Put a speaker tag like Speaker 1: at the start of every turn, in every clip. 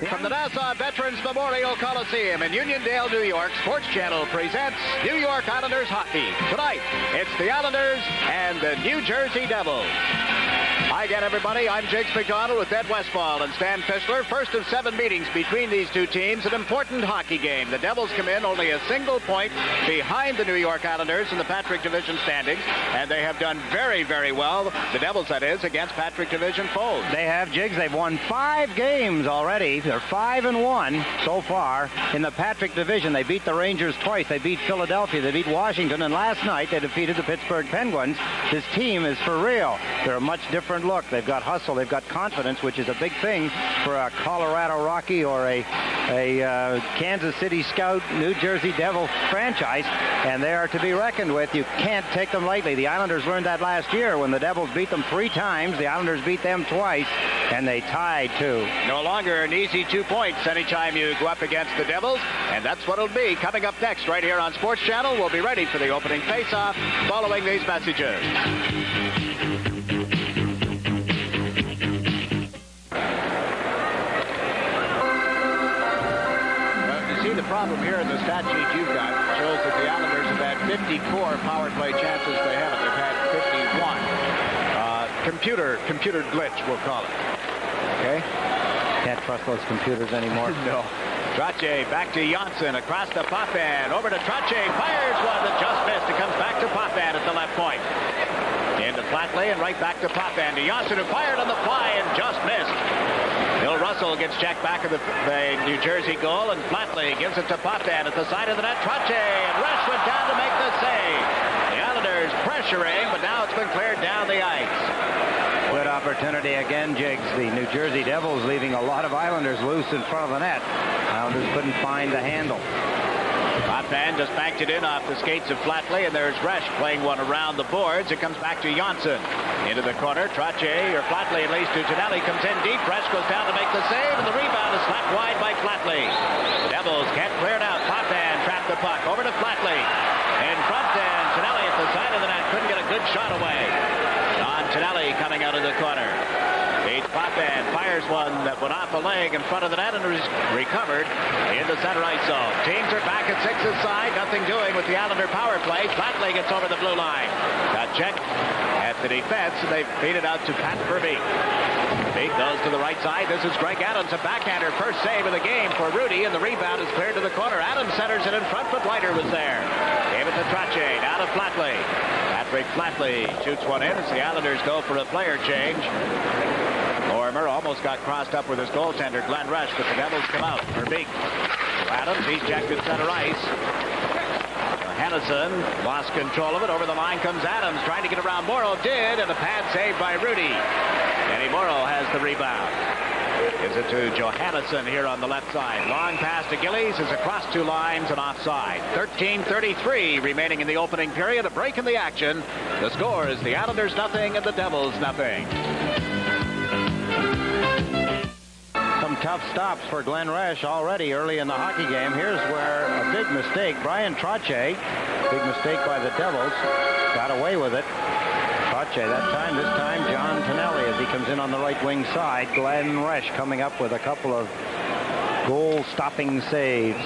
Speaker 1: From the Nassau Veterans Memorial Coliseum in Uniondale, New York, Sports Channel presents New York Islanders hockey. Tonight, it's the Islanders and the New Jersey Devils. Hi again, everybody. I'm Jiggs McDonald with Ed Westfall and Stan Fischler. First of 7 meetings between these two teams, an important hockey game. The Devils come in only a single point behind the New York Islanders in the Patrick Division standings, and they have done very, very well, the Devils, that is, against Patrick Division foes.
Speaker 2: They have, Jiggs. They've won 5 games already. They're 5-1 so far in the Patrick Division. They beat the Rangers twice. They beat Philadelphia. They beat Washington. And last night they defeated the Pittsburgh Penguins. This team is for real. They're a much different look. They've got hustle. They've got confidence, which is a big thing for a Colorado Rocky or a Kansas City Scout, New Jersey Devil franchise. And they are to be reckoned with. You can't take them lightly. The Islanders learned that last year when the Devils beat them 3 times. The Islanders beat them twice, and they tied 2.
Speaker 1: No longer an easy 2 points anytime you go up against the Devils, and that's what it'll be coming up next right here on Sports Channel. We'll be ready for the opening face-off following these messages. The problem here in the stat sheet you've got shows that the Islanders have had 54 power play chances. They haven't. They've had 51. Computer glitch, we'll call it. Okay?
Speaker 2: Can't trust those computers anymore.
Speaker 1: No. Trottier back to Janssen across the Potvin. Over to Trottier. Fires one that just missed. It comes back to Potvin at the left point. Into Flatley and right back to Potvin. To Janssen, who fired on the fly and just missed. Bill Russell gets checked back at the New Jersey goal, and Flatley gives it to Potvin at the side of the net. Trottier, and Resch went down to make the save. The Islanders pressuring, but now it's been cleared down the ice.
Speaker 2: Good opportunity again, Jiggs. The New Jersey Devils leaving a lot of Islanders loose in front of the net. Islanders couldn't find the handle.
Speaker 1: Potvin just backed it in off the skates of Flatley, and there's Resch playing one around the boards. It comes back to Janssen. Into the corner, Trottier, or Flatley at least, to Tonelli, comes in deep. Resch goes down to make the save, and the rebound is slapped wide by Flatley. The Devils can't clear it out. Potvin trapped the puck. Over to Flatley. In front, and Tonelli at the side of the net couldn't get a good shot away. John Tonelli coming out of the corner. Beats Potvin, fires one that went off a leg in front of the net and was recovered in the center ice zone. Teams are back at 6's side. Nothing doing with the Islander power play. Flatley gets over the blue line. Got checked at the defense, and they feed it out to Pat Verbeek. Verbeek goes to the right side. This is Greg Adams, a backhander. First save of the game for Rudy, and the rebound is cleared to the corner. Adams centers it in front, but Leiter was there. Gave it to Trottier. Now to Flatley. Patrick Flatley shoots one in as the Islanders go for a player change. Lorimer almost got crossed up with his goaltender, Glenn Resch, but the Devils come out. Verbeek. Adams, he's checked at center ice. Hennison lost control of it. Over the line comes Adams, trying to get around. Morrow did, and a pad save by Rudy. Kenny Morrow has the rebound. Gives it to Johannesson here on the left side. Long pass to Gillies is across 2 lines and offside. 13:33 remaining in the opening period. A break in the action. The score is the Islanders nothing and the Devils nothing.
Speaker 2: Some tough stops for Glenn Resch already early in the hockey game. Here's where a big mistake. Brian Trottier, big mistake by the Devils, got away with it. Trottier that time, this time John Tonelli as he comes in on the right wing side. Glenn Resch coming up with a couple of goal-stopping saves.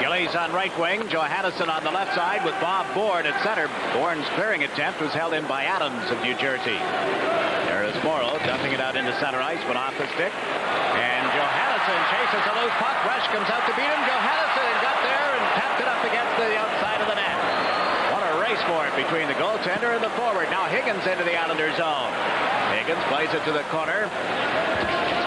Speaker 1: Gillies on right wing, Johannesson on the left side with Bob Bourne at center. Bourne's clearing attempt was held in by Adams of New Jersey. There is Morrow dumping it out into center ice, but off the stick. And Johannesson chases a loose puck. Resch comes out to beat him. Johannesson got there and tapped it up against the outside of the net. What a race for it between the goaltender and the forward. Now Higgins into the Islander zone. Higgins plays it to the corner.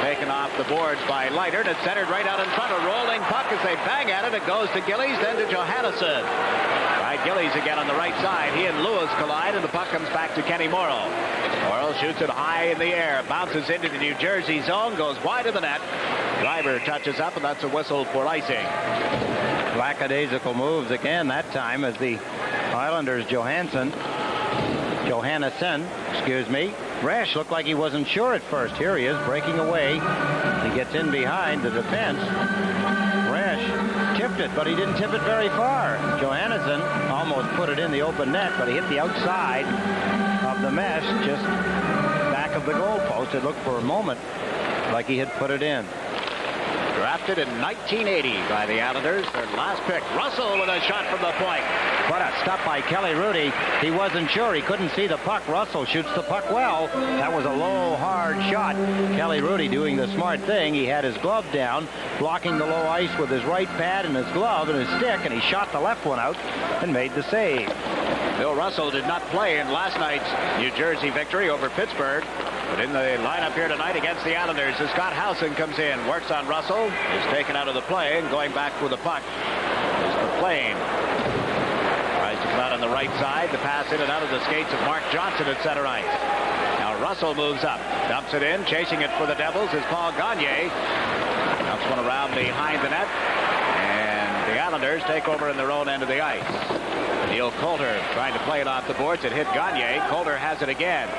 Speaker 1: Taken off the boards by Leiter, and it's centered right out in front. A rolling puck as they bang at it. It goes to Gillies, then to Johannesson. Right, Gillies again on the right side. He and Lewis collide, and the puck comes back to Kenny Morrow. Morrow shoots it high in the air, bounces into the New Jersey zone, goes wide of the net. Driver touches up, and that's a whistle for icing.
Speaker 2: Lackadaisical moves again that time as the Islanders Johannesson, Resch looked like he wasn't sure at first. Here he is breaking away. He gets in behind the defense. Resch tipped it, but he didn't tip it very far. Johannesson almost put it in the open net, but he hit the outside of the mesh, just back of the goalpost. It looked for a moment like he had put it in.
Speaker 1: Drafted in 1980 by the Islanders. Their last pick. Russell with a shot from the point.
Speaker 2: What a stop by Kelly Rudy. He wasn't sure. He couldn't see the puck. Russell shoots the puck well. That was a low, hard shot. Kelly Rudy doing the smart thing. He had his glove down, blocking the low ice with his right pad and his glove and his stick, and he shot the left one out and made the save.
Speaker 1: Bill Russell did not play in last night's New Jersey victory over Pittsburgh. But in the lineup here tonight against the Islanders, as Scott Howson comes in, works on Russell, is taken out of the play, and going back with the puck is McLean. Tries to come out on the right side. The pass in and out of the skates of Mark Johnson at center ice. Now Russell moves up, dumps it in, chasing it for the Devils is Paul Gagne. Dumps one around behind the net, and the Islanders take over in their own end of the ice. Neil Coulter trying to play it off the boards. It hit Gagne. Coulter has it again.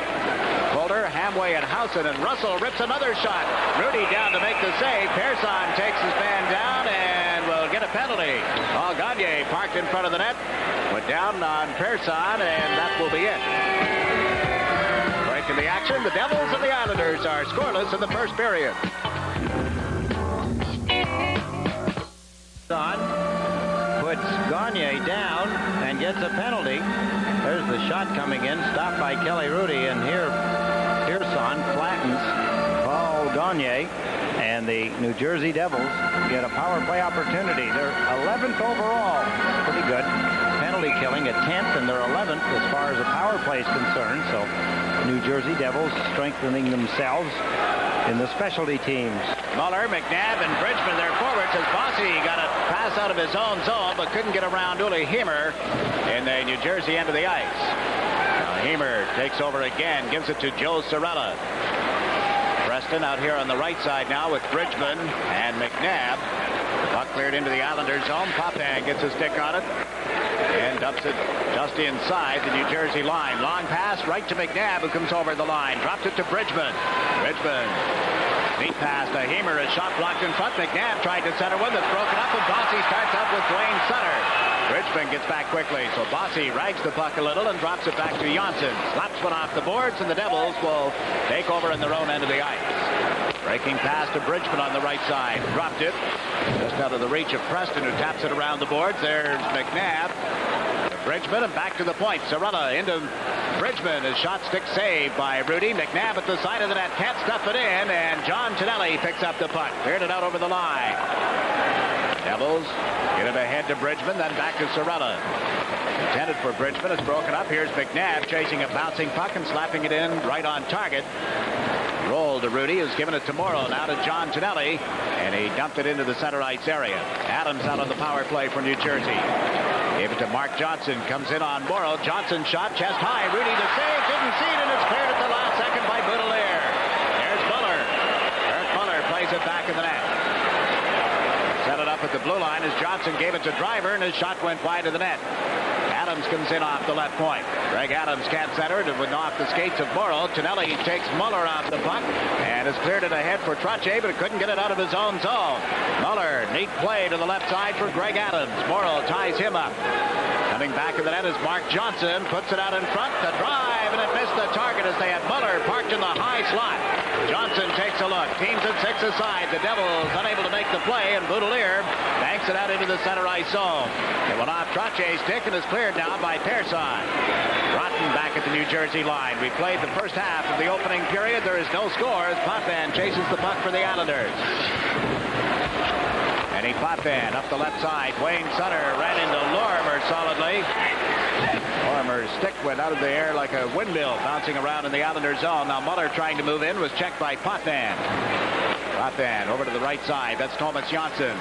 Speaker 1: Coulter, Hamway, and Howson, and Russell rips another shot. Rudy down to make the save. Persson takes his man down and will get a penalty. Paul Gagne parked in front of the net. Went down on Persson, and that will be it. Break in the action. The Devils and the Islanders are scoreless in the first period.
Speaker 2: Puts Gagne down and gets a penalty. There's the shot coming in, stopped by Kelly Rudy, and here Persson flattens Paul Gagne, and the New Jersey Devils get a power play opportunity. They're 11th overall. Pretty good. Penalty killing at 10th, and they're 11th as far as the power play is concerned. So New Jersey Devils strengthening themselves in the specialty teams.
Speaker 1: Muller, McNabb, and Bridgman, their forwards, as Bossy got a pass out of his own zone, but couldn't get around Uli Heimer in the New Jersey end of the ice. Now Heimer takes over again, gives it to Joe Cirella. Preston out here on the right side now with Bridgman and McNabb. Puck cleared into the Islanders' zone. Popan gets a stick on it and dumps it just inside the New Jersey line. Long pass right to McNabb, who comes over the line. Drops it to Bridgman. Bridgman. Deep pass to Heimer. A shot blocked in front. McNabb tried to center one that's broken up, and Bossy starts up with Dwayne Sutter. Bridgman gets back quickly, so Bossy rags the puck a little and drops it back to Janssen. Slaps one off the boards, and the Devils will take over in their own end of the ice. Breaking pass to Bridgman on the right side. Dropped it just out of the reach of Preston, who taps it around the boards. There's McNabb. Bridgman, and back to the point. Cirella into Bridgman. His shot stick saved by Rudy. McNabb at the side of the net. Can't stuff it in, and John Tonelli picks up the puck. Cleared it out over the line. Devils get it ahead to Bridgman, then back to Cirella. Intended for Bridgman. It's broken up. Here's McNabb chasing a bouncing puck and slapping it in right on target. Roll to Rudy, who's given it to Morrow. Now to John Tonelli, and he dumped it into the center ice area. Adams out on the power play for New Jersey. Gave it to Mark Johnson. Comes in on Morrow. Johnson shot chest high. Rudy to save. Didn't see it, and it's cleared at the last second by Boudelier. There's Muller. Eric Muller plays it back in the net. Set it up at the blue line as Johnson gave it to Driver, and his shot went wide of the net. Adams comes in off the left point. Greg Adams can't center it. It went off the skates of Morrow. Tonelli takes Muller off the puck and has cleared it ahead for Trottier, but couldn't get it out of his own zone. Muller, neat play to the left side for Greg Adams. Morrow ties him up. Coming back in the net is Mark Johnson. Puts it out in front. The drive, and it missed the target as they had Muller parked in the high slot. Johnson takes a look. Teams at 6 aside. The Devils unable to make the play, and Boudelier banks it out into the center ice zone. It went off Trottier's stick and is cleared now by Persson. Rotten back at the New Jersey line. We played the first half of the opening period. There is no score as Potvin chases the puck for the Islanders. And he Potvin up the left side. Wayne Sutter ran into Lorimer solidly. Lorimer's stick went out of the air like a windmill, bouncing around in the Islanders zone. Now Muller trying to move in, was checked by Potvin. Potvin over to the right side. That's Thomas Janssen.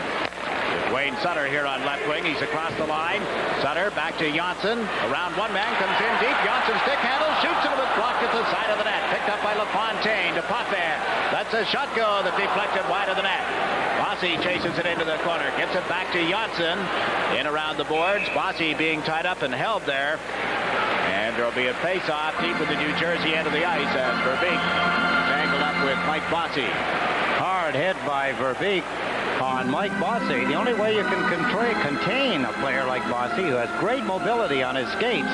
Speaker 1: Wayne Sutter here on left wing. He's across the line. Sutter back to Janssen. Around one man, comes in deep. Janssen stick handle, shoots it, but blocked at the side of the net. Picked up by LaFontaine to Potvin. That's a shot go that deflected wide of the net. Bossy chases it into the corner. Gets it back to Janssen. In around the boards. Bossy being tied up and held there. And there'll be a face-off deep in the New Jersey end of the ice as Verbeek tangled up with Mike Bossy.
Speaker 2: Hard hit by Verbeek on Mike Bossy. The only way you can contain a player like Bossy, who has great mobility on his skates,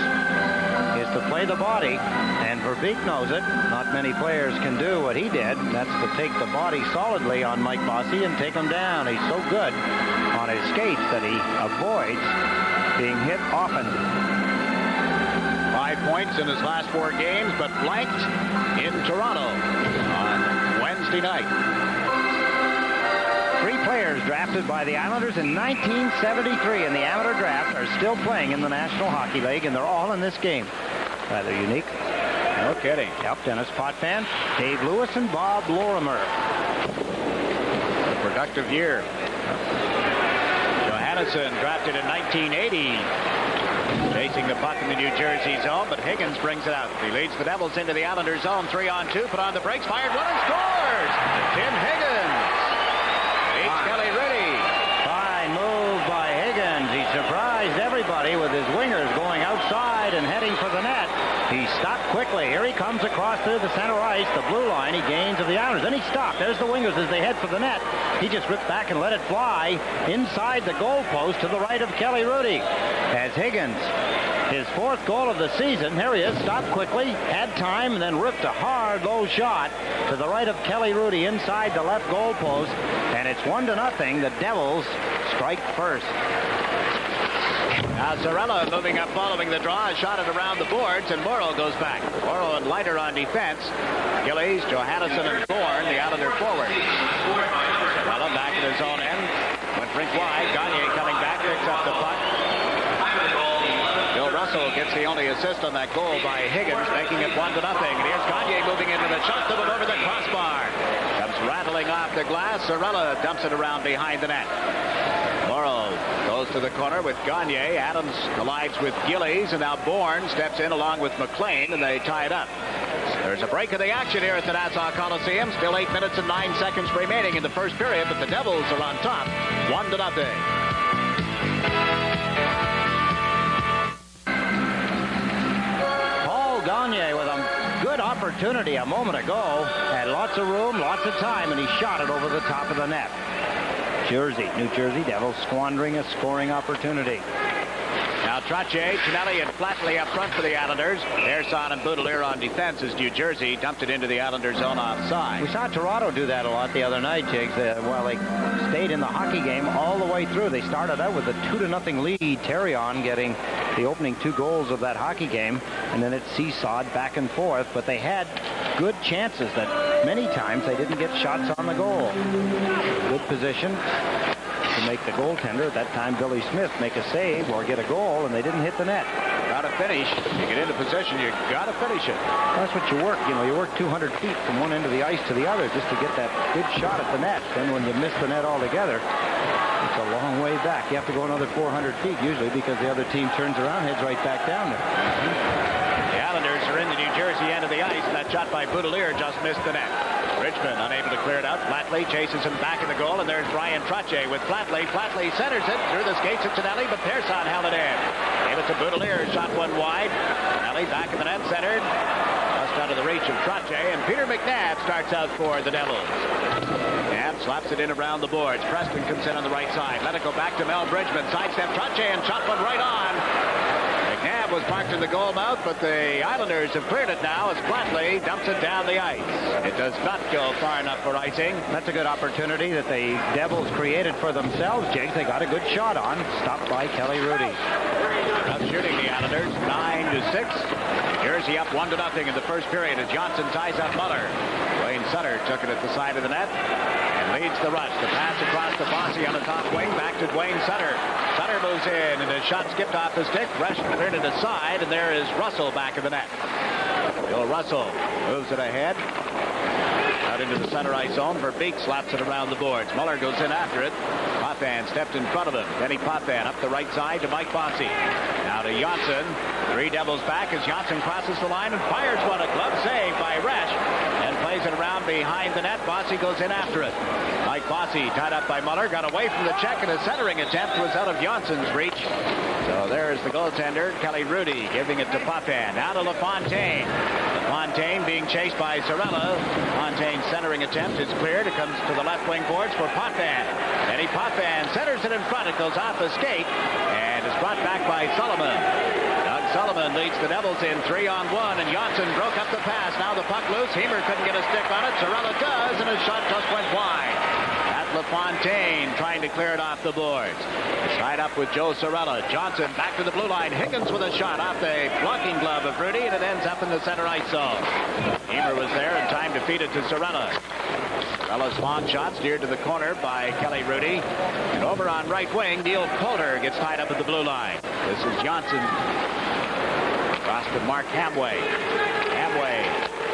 Speaker 2: is to play the body, and Verbeek knows it. Not many players can do what he did. That's to take the body solidly on Mike Bossy and take him down. He's so good on his skates that he avoids being hit often.
Speaker 1: 5 points in his last 4 games, but blanked in Toronto on Wednesday night.
Speaker 2: 3 players drafted by the Islanders in 1973 in the amateur draft are still playing in the National Hockey League, and they're all in this game. Rather unique.
Speaker 1: No kidding.
Speaker 2: Yep, Dennis Potvin, Dave Lewis, and Bob Lorimer.
Speaker 1: A productive year. Johansson drafted in 1980. Chasing the puck in the New Jersey zone, but Higgins brings it out. He leads the Devils into the Islanders zone. 3-on-2, put on the brakes, fired one, and scores! Tim Higgins beats Kelly Rudy.
Speaker 2: Fine move by Higgins. He surprised everybody with his wingers going outside and heading for the net. He stopped quickly. Here he comes across through the center ice, the blue line. He gains of the Islanders. Then he stopped. There's the wingers as they head for the net. He just ripped back and let it fly inside the goal post to the right of Kelly Rudy. As Higgins, his 4th goal of the season. Here he is. Stopped quickly, had time, and then ripped a hard, low shot to the right of Kelly Rudy inside the left goal post. And it's 1-0. The Devils strike first.
Speaker 1: Now Zarella moving up following the draw, shot it around the boards, and Morrow goes back. Morrow and Leiter on defense. Gillies, Johansson, and Thorne, the Islander forward. Zarella back at his own end. Went rink wide. Gagne coming back, picks up the puck. Bill Russell gets the only assist on that goal by Higgins, making it 1-0. And here's Gagne moving into the shot to the over the crossbar. Comes rattling off the glass. Zarella dumps it around behind the net. Morrow goes to the corner with Gagne. Adams collides with Gillies, and now Bourne steps in along with McLean, and they tie it up. There's a break of the action here at the Nassau Coliseum. Still 8 minutes and 9 seconds remaining in the first period, but the Devils are on top, 1-0.
Speaker 2: Paul Gagne with a good opportunity a moment ago. Had lots of room, lots of time, and he shot it over the top of the net. New Jersey Devils squandering a scoring opportunity.
Speaker 1: Now Trottier, Tonelli, and Flatley up front for the Islanders. Ersan and Boudelier on defense as New Jersey dumped it into the Islanders' zone offside.
Speaker 2: We saw Toronto do that a lot the other night, Jiggs. While they stayed in the hockey game all the way through. They started out with a 2-0 lead. Terrion getting the opening 2 goals of that hockey game, and then it seesawed back and forth. But they had good chances that many times they didn't get shots on the goal. Good position to make the goaltender, at that time Billy Smith, make a save or get a goal, and they didn't hit the net.
Speaker 1: Got to finish. You get into position, you got to finish it.
Speaker 2: That's what you work. You know, you work 200 feet from one end of the ice to the other just to get that good shot at the net. Then when you miss the net altogether, it's a long way back. You have to go another 400 feet usually because the other team turns around, heads right back down there.
Speaker 1: The Islanders are in the New Jersey end of the ice, and that shot by Boudelier just missed the net. Richmond unable to clear it out. Flatley chases him back in the goal, and there's Ryan Trottier with Flatley. Flatley centers it through the skates of Tonelli, but Persson held it in. Gave it to Boudelier, shot one wide. Tonelli back in the net, centered. Just out of the reach of Trottier, and Peter McNabb starts out for the Devils. McNabb slaps it in around the boards. Preston comes in on the right side. Let it go back to Mel Bridgman. Sidestep Trottier and shot one right on. McNabb was parked in the goal mouth, but the Islanders have cleared it now as Flatley dumps it down the ice. It does not go far enough for icing.
Speaker 2: That's a good opportunity that the Devils created for themselves, Jiggs. They got a good shot on. Stopped by Kelly Rudy.
Speaker 1: Up shooting the Islanders, 9-6. Jersey up 1-0 in the first period as Johnson ties up Muller. Wayne Sutter took it at the side of the net and leads the rush. The pass across to Bossy on the top wing, back to Dwayne Sutter. Sutter moves in, and the shot skipped off the stick. Rush cleared it aside, and there is Russell back in the net. Bill Russell moves it ahead. Out into the center ice zone. Verbeek slaps it around the boards. Muller goes in after it. Potvin stepped in front of him. Denny Potvin up the right side to Mike Bossy. Now to Johnson. 3 Devils back as Johnson crosses the line and fires one. A glove save by Resch. And plays it around behind the net. Bossy goes in after it. Mike Bossy tied up by Muller. Got away from the check, and a centering attempt was out of Johnson's reach. So there's the goaltender, Kelly Rudy, giving it to Potvin. Now to LaFontaine. LaFontaine being chased by Zarella. LaFontaine's centering attempt is cleared. It comes to the left wing boards for Potvin. Denny Potvin centers it in front. It goes off the skate and is brought back by Sullivan. Doug Sullivan leads the Devils in 3-on-1, and Janssen broke up the pass. Now the puck loose. Hemer couldn't get a stick on it. Sorella does, and his shot just went wide. At LaFontaine trying to clear it off the boards. It's tied up with Joe Sorella. Johnson back to the blue line. Higgins with a shot off the blocking glove of Rudy, and it ends up in the center ice zone. Hemer was there in time to feed it to Sorella. Sorella's long shot steered to the corner by Kelly Rudy. And over on right wing, Neil Coulter gets tied up at the blue line. This is Janssen. Cross to Mark Hamway.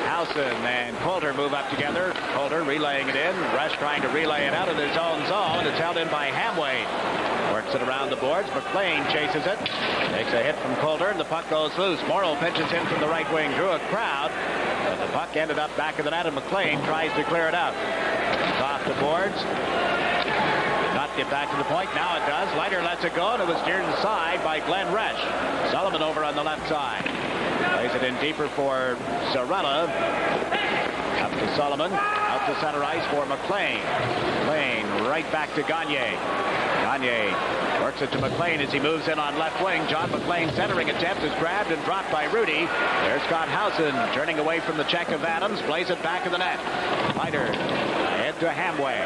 Speaker 1: Howson and Coulter move up together. Coulter relaying it in. Rush trying to relay it out of his own zone. It's held in by Hamway. Works it around the boards. McLean chases it. Takes a hit from Coulter, and the puck goes loose. Morrill pitches in from the right wing. Drew a crowd. But the puck ended up back of the net, and McLean tries to clear it out. It's off the boards. Not get back to the point. Now it does. Leiter lets it go, and it was steered inside by Glenn Resch. Sullivan over on the left side. Plays it in deeper for Sorella. Up to Sullivan. Out to center ice for McLean. McLean right back to Gagne. Gagne works it to McLean as he moves in on left wing. John McLean centering attempt is grabbed and dropped by Rudy. There's Scott Howson turning away from the check of Adams. Plays it back of the net. Leiter ahead to Hamway.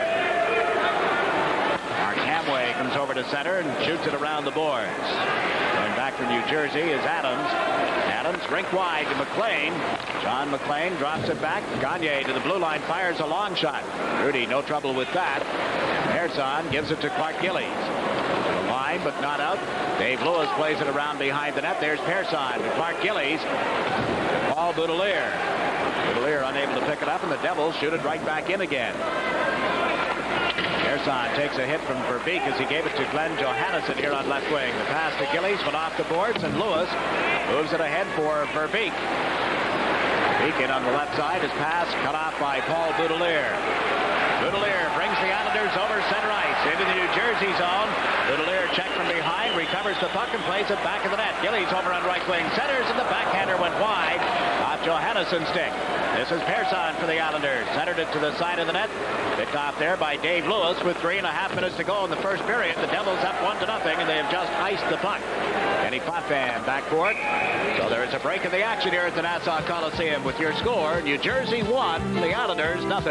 Speaker 1: Mark Hamway comes over to center and shoots it around the boards. Going back from New Jersey is Adams. Adams rink wide to McLean. John McLean drops it back. Gagne to the blue line, fires a long shot. Rudy no trouble with that. Persson gives it to Clark Gillies. The line but not out. Dave Lewis plays it around behind the net. There's Persson to Clark Gillies. Paul Boudelier. Boudelier unable to pick it up, and the Devils shoot it right back in again. Persson takes a hit from Verbeek as he gave it to Glenn Johannesson here on left wing. The pass to Gillies went off the boards, and Lewis moves it ahead for Verbeek. Verbeek in on the left side. His pass cut off by Paul Boudelier. Boudelier brings the Islanders over center ice into the New Jersey zone. Boudelier checked from behind, recovers the puck and plays it back of the net. Gillies over on right wing, centers, and the backhander went wide off Johannesson's stick. This is Persson for the Islanders. Centered it to the side of the net. Picked off there by Dave Lewis with 3.5 minutes to go in the first period. The Devils up 1-0, and they have just iced the puck. Kenny Potvin back for it. So there is a break in the action here at the Nassau Coliseum with your score: New Jersey 1, the Islanders 0.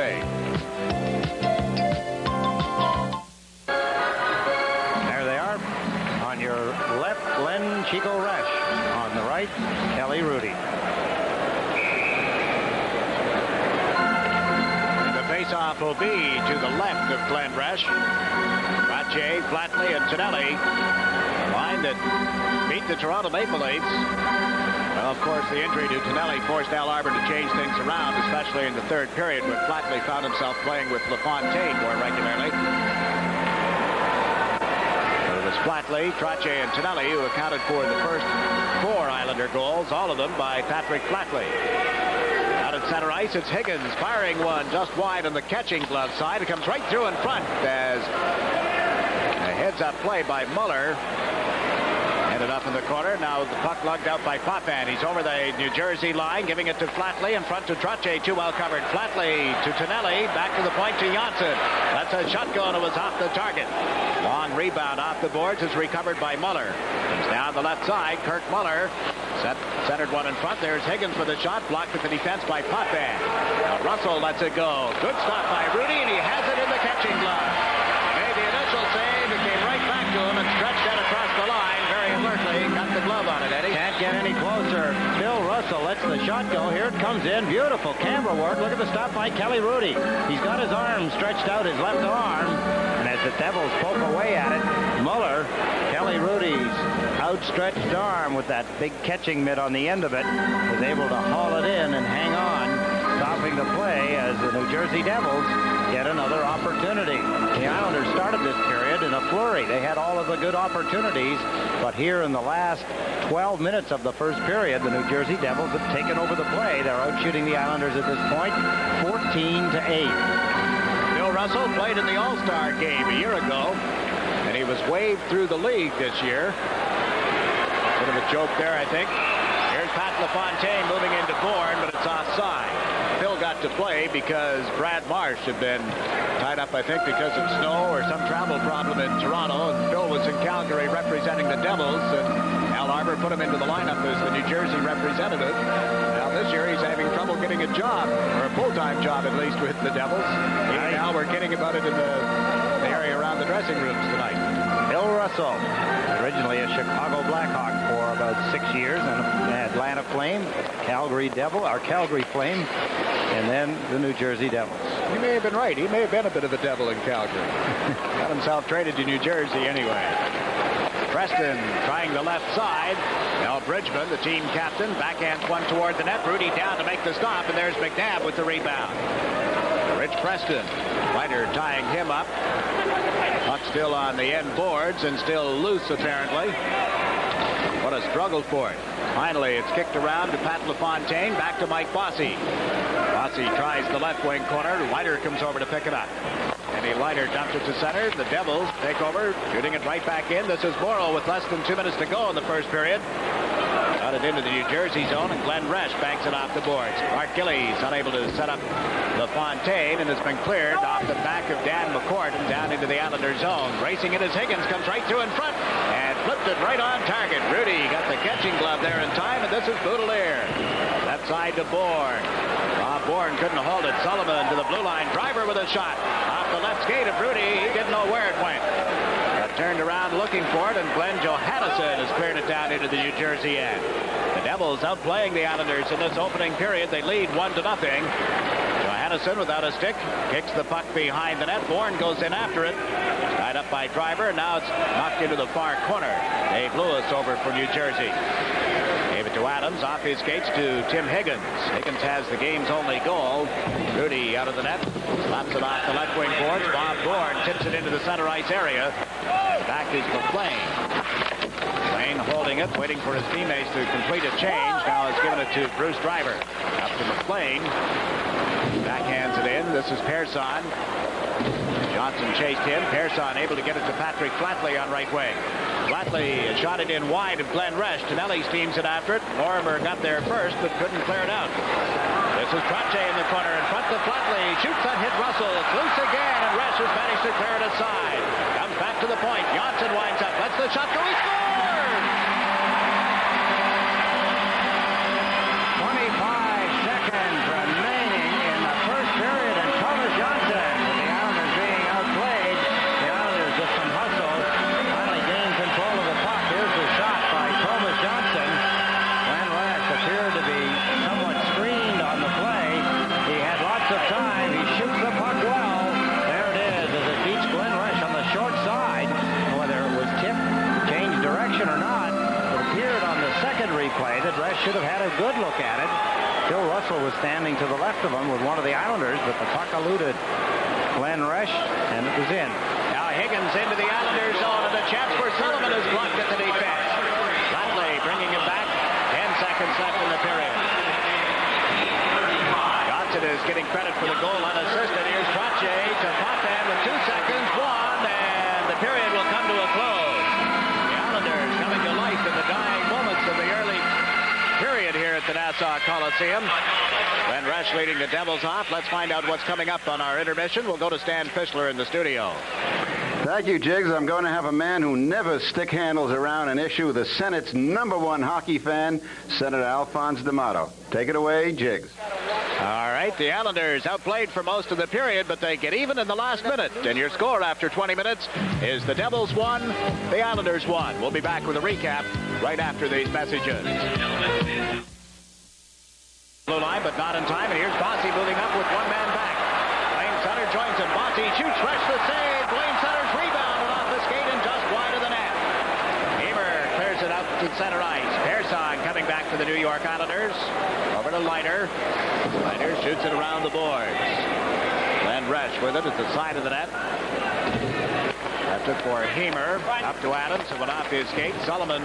Speaker 2: There they are. On your left, Glenn Chico Resch. On the right, Kelly Rudy.
Speaker 1: Face-off will be to the left of Glenn Resch. Rache, Flatley, and Tonelli. A line that beat the Toronto Maple Leafs. Well, of course, the injury to Tonelli forced Al Arbour to change things around, especially in the third period when Flatley found himself playing with LaFontaine more regularly. But it was Flatley, Trache, and Tonelli who accounted for the first 4 Islander goals, all of them by Patrick Flatley. Out at center ice, it's Higgins firing one just wide on the catching glove side. It comes right through in front as a heads-up play by Muller. Ended up in the corner. Now the puck lugged out by Potvin. He's over the New Jersey line, giving it to Flatley. In front to Trache, too well covered. Flatley to Tonelli, back to the point to Janssen. That's a shotgun. It was off the target. Long rebound off the boards is recovered by Muller. Comes down the left side. Kirk Muller centered one in front. There's Higgins with a shot, blocked at the defense by Potvin. Now Russell lets it go. Good stop by Rudy, and he has it in the catching glove. Made the initial save. It came right back to him and stretched out across the line very alertly. Got the glove on it, Eddie.
Speaker 2: Can't get any closer. Bill Russell lets the shot go. Here it comes in. Beautiful camera work. Look at the stop by Kelly Rudy. He's got his arm stretched out, his left arm. And as the Devils poke away at it, Muller, Kelly Rudy's outstretched arm with that big catching mitt on the end of it, was able to haul it in and hang on, stopping the play as the New Jersey Devils get another opportunity. The Islanders started this period in a flurry. They had all of the good opportunities, but here in the last 12 minutes of the first period, the New Jersey Devils have taken over the play. They're out shooting the Islanders at this point 14-8.
Speaker 1: Bill Russell played in the All-Star game a year ago, and he was waived through the league this year. Bit of a joke there, I think. Here's Pat LaFontaine moving into Bourne, but it's offside. Phil got to play because Brad Marsh had been tied up, I think, because of snow or some travel problem in Toronto, and Phil was in Calgary representing the Devils, and Al Arbor put him into the lineup as the New Jersey representative. Now this year he's having trouble getting a job, or a full-time job at least, with the Devils. Even now we're kidding about it in the area around the dressing rooms tonight.
Speaker 2: Bill Russell, originally a Chicago Blackhawk for about 6 years, and an Atlanta Flame, Calgary Flame, and then the New Jersey Devils.
Speaker 1: You may have been right. He may have been a bit of a devil in Calgary. Got himself traded to New Jersey anyway. Preston trying the left side. Mel Bridgman, the team captain, backhands one toward the net. Rudy down to make the stop, and there's McNabb with the rebound. Rich Preston, Leiter tying him up. Puck still on the end boards and still loose apparently. What a struggle for it. Finally, it's kicked around to Pat LaFontaine. Back to Mike Bossy. Bossy tries the left wing corner. Leiter comes over to pick it up. Eddie Leiter dumps it to center. The Devils take over, shooting it right back in. This is Morrow with less than 2 minutes to go in the first period. Got it into the New Jersey zone, and Glenn Resch banks it off the boards. Mark Gillies unable to set up LaFontaine, and it's been cleared off the back of Dan McCourt and down into the Islander zone. Racing it as Higgins comes right through in front and flipped it right on target. Rudy got the catching glove there in time, and this is Boudelier. Left side to Bourne. Bob Bourne couldn't hold it. Sullivan to the blue line. Driver with a shot. Off the left skate of Rudy. He didn't know where it went. Got turned around looking for it, and Glenn Johannesson has cleared it down into the New Jersey end. The Devils outplaying the Islanders in this opening period. They lead 1-0. Johannesson without a stick kicks the puck behind the net. Bourne goes in after it. Tied up by Driver, and now it's knocked into the far corner. Dave Lewis over for New Jersey. Gave it to Adams, off his skates to Tim Higgins. Higgins has the game's only goal. Rudy out of the net, slaps it off the left wing boards. Bob Bourne tips it into the center ice area. Back is McLean. McLean holding it, waiting for his teammates to complete a change. Now he's given it to Bruce Driver. Up to McLean. Backhands it in. This is Persson. Johnson chased him. Persson able to get it to Patrick Flatley on right wing. Flatley shot it in wide of Glenn Resch. Tonelli steams it after it. Lorimer got there first, but couldn't clear it out. This is Trottier in the corner in front of Flatley. Shoots that hit Russell. It's loose again, and Resch has managed to clear it aside. Comes back to the point. Johnson winds up. Lets the shot go. He scores!
Speaker 2: 25 seconds remaining in the first period, and Thomas Johnson, with the Islanders being outplayed. The Islanders with some hustle finally gained control of the puck. Here's the shot by Thomas Johnson. Glenn Resch appeared to be somewhat screened on the play. He had lots of time. He shoots the puck well. There it is as it beats Glenn Resch on the short side. Whether it was tipped, changed direction or not, it appeared on the second replay that Resch should have had a good look at it. Bill Russell was standing to the left of him with one of the Islanders, but the puck eluded Glenn Resch, and it was in.
Speaker 1: Now Higgins into the Islanders zone, and the chance for Sullivan is blocked at the defense. Flatley bringing him back. 10 seconds left in the period. Johnson is getting credit for the goal unassisted. Here's Trottier to Potvin with 2 seconds. And the period will come to a close. The Islanders coming to life in the dying moments of the early period here at the Nassau Coliseum. Glenn Resch leading the Devils off. Let's find out what's coming up on our intermission. We'll go to Stan Fischler in the studio.
Speaker 3: Thank you, Jiggs. I'm going to have a man who never stick handles around an issue, the Senate's #1 hockey fan, Senator Alphonse D'Amato. Take it away, Jiggs.
Speaker 1: All right, the Islanders outplayed for most of the period, but they get even in the last minute. And your score after 20 minutes is the Devils 1, the Islanders 1. We'll be back with a recap right after these messages. Blue line, but not in time. And here's Bossy moving up with one man back. Blaine Sutter joins him. Bossy shoots, Resch the save. Blaine Sutter's rebound and off the skate and just wide of the net. Hamer clears it out to center ice. Persson coming back for the New York Islanders. Over to Leiter. Leiter shoots it around the boards. Glenn Resch with it at the side of the net. That's it for Hamer. Up to Adams. It went off his skate. Sullivan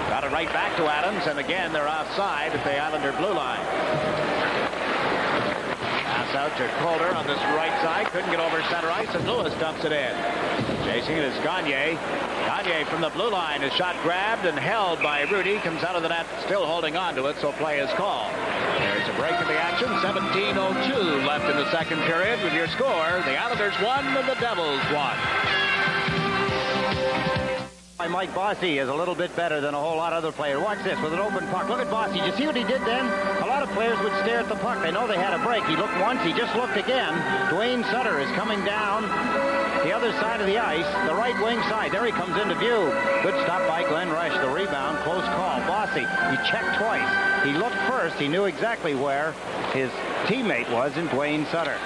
Speaker 1: got it right back to Adams. And again, they're offside at the Islander blue line. Pass out to Calder on this right side. Couldn't get over center ice, and Lewis dumps it in. Chasing it is Gagne. Gagne from the blue line is shot grabbed and held by Rudy. Comes out of the net, still holding on to it, so play is called. There's a break in the action. 17:02 left in the second period. With your score, the Islanders 1 and the Devils 1.
Speaker 2: Mike Bossy is a little bit better than a whole lot of other players. Watch this with an open puck. Look at Bossy. Did you see what he did then? A lot of players would stare at the puck. They know they had a break. He looked once. He just looked again. Dwayne Sutter is coming down the other side of the ice, the right wing side. There he comes into view. Good stop by Glenn Rush. The rebound, close call. Bossy, he checked twice. He looked first. He knew exactly where his teammate was in Dwayne Sutter.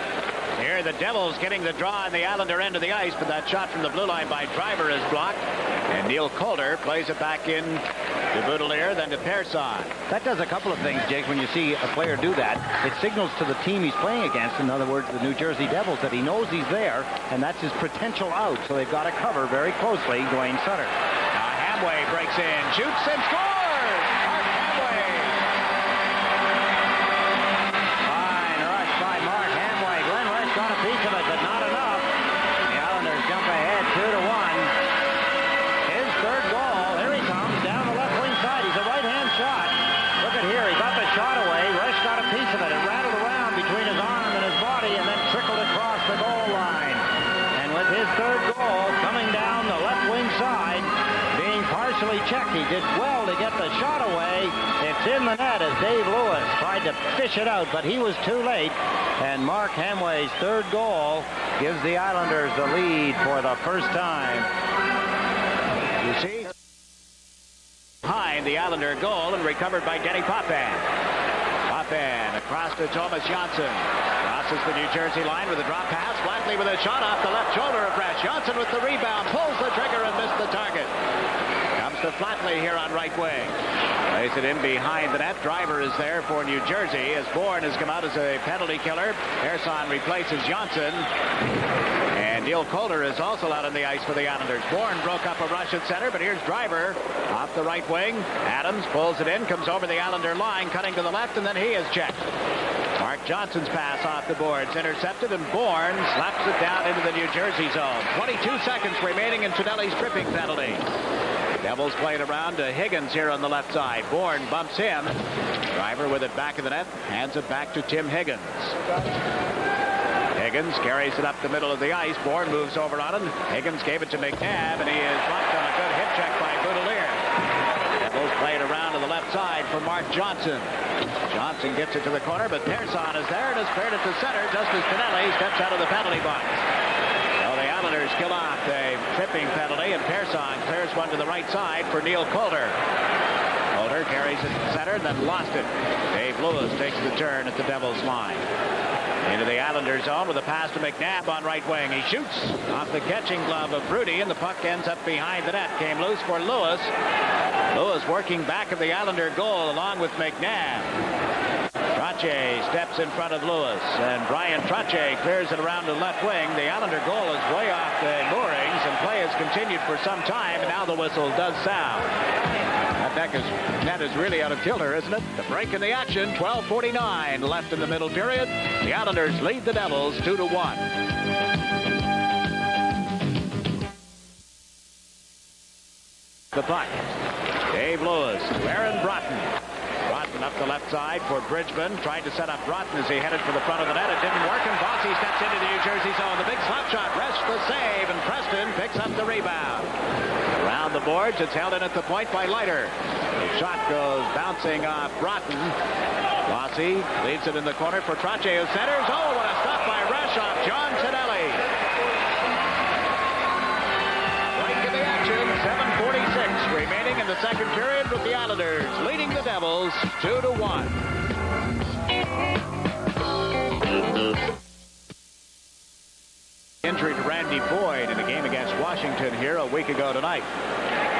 Speaker 1: Here the Devils getting the draw on the Islander end of the ice, but that shot from the blue line by Driver is blocked. And Neil Calder plays it back in to Boudelier, then to Persson.
Speaker 2: That does a couple of things, Jake, when you see a player do that. It signals to the team he's playing against, in other words, the New Jersey Devils, that he knows he's there, and that's his potential out. So they've got to cover very closely Dwayne Sutter.
Speaker 1: Now Hamway breaks in, shoots and scores! Mark Hamway!
Speaker 2: Fine rush by Mark Hamway. Glenn Rush got a piece of it, but not enough. The Islanders jump ahead 2-1. His third goal. Here he comes down the left wing side. He's a right-hand shot. Look at here. He got the shot away. Rush got a piece of it. It rattled around between his arm and his body and then trickled across the goal line. And with his third goal coming down the left wing side, being partially checked, he did well to get the shot away. It's in the net as Dave Lewis tried to fish it out, but he was too late. And Mark Hamway's third goal gives the Islanders the lead for the first time.
Speaker 1: You see? Behind the Islander goal and recovered by Denny Potvin. Potvin across to Thomas Janssen. Crosses the New Jersey line with a drop pass. Flatley with a shot off the left shoulder of Resch. Janssen with the rebound. Pulls the trigger and missed the target. Comes to Flatley here on right wing. Plays it in behind the net. Driver is there for New Jersey as Bourne has come out as a penalty killer. Persson replaces Janssen. And Neil Calder is also out on the ice for the Islanders. Bourne broke up a rush at center, but here's Driver off the right wing. Adams pulls it in, comes over the Islander line, cutting to the left, and then he is checked. Mark Johnson's pass off the boards, intercepted, and Bourne slaps it down into the New Jersey zone. 22 seconds remaining in Tonelli's tripping penalty. Devils played around to Higgins here on the left side. Bourne bumps him. Driver with it back in the net, hands it back to Tim Higgins. Higgins carries it up the middle of the ice. Bourne moves over on him. Higgins gave it to McNabb, and he is blocked on a good hip check by Boudelier. Devils played around to the left side for Mark Johnson. Johnson gets it to the corner, but Persson is there and has cleared it to center just as Tonelli steps out of the penalty box. So the Islanders kill off a tripping penalty, and Persson clears one to the right side for Neil Calder. Calder carries it to center, then lost it. Dave Lewis takes the turn at the Devils line. Into the Islander zone with a pass to McNabb on right wing. He shoots off the catching glove of Rudy, and the puck ends up behind the net. Came loose for Lewis. Lewis working back of the Islander goal along with McNabb. Trottier steps in front of Lewis, and Brian Trottier clears it around the left wing. The Islander goal is way off the moorings, and play has continued for some time, and now the whistle does sound. That net is really out of kilter, isn't it? The break in the action, 12:49 left in the middle period. The Islanders lead the Devils 2-1. The puck. Dave Lewis to Aaron Broughton. Broughton up the left side for Bridgman. Tried to set up Broughton as he headed for the front of the net. It didn't work, and Bossy steps into the New Jersey zone. The big slap shot. Resch the save, and Preston picks up the rebound. Around the boards, it's held in at the point by Leiter. The shot goes bouncing off Broughton. Bossy leaves it in the corner for Trottier, who centers. Oh, what a stop by Resch off John Tonelli. Break in the action, 7:46 remaining in the second period, with the Islanders leading the Devils 2-1. Injury to Randy Boyd in a game against Washington here a week ago tonight.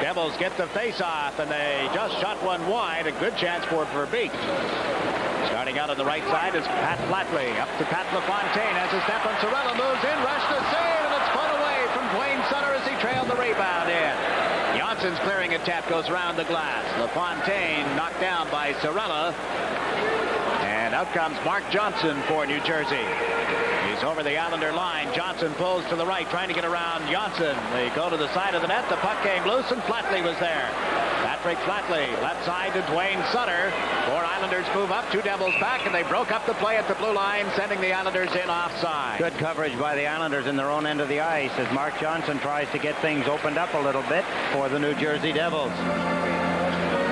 Speaker 1: Devils get the face-off, and they just shot one wide. A good chance for Verbeek. Starting out on the right side is Pat Flatley. Up to Pat LaFontaine. Has a step on Sorella. Moves in. Rush the save, and it's put away from Dwayne Sutter as he trailed the rebound in. Johnson's clearing attempt goes around the glass. LaFontaine knocked down by Sorella. And out comes Mark Johnson for New Jersey. He's over the Islander line. Johnson pulls to the right, trying to get around Janssen. They go to the side of the net. The puck came loose, and Flatley was there. That Patrick Flatley. Left side to Dwayne Sutter. 4 Islanders move up, 2 Devils back, and they broke up the play at the blue line, sending the Islanders in offside.
Speaker 2: Good coverage by the Islanders in their own end of the ice as Mark Johnson tries to get things opened up a little bit for the New Jersey Devils.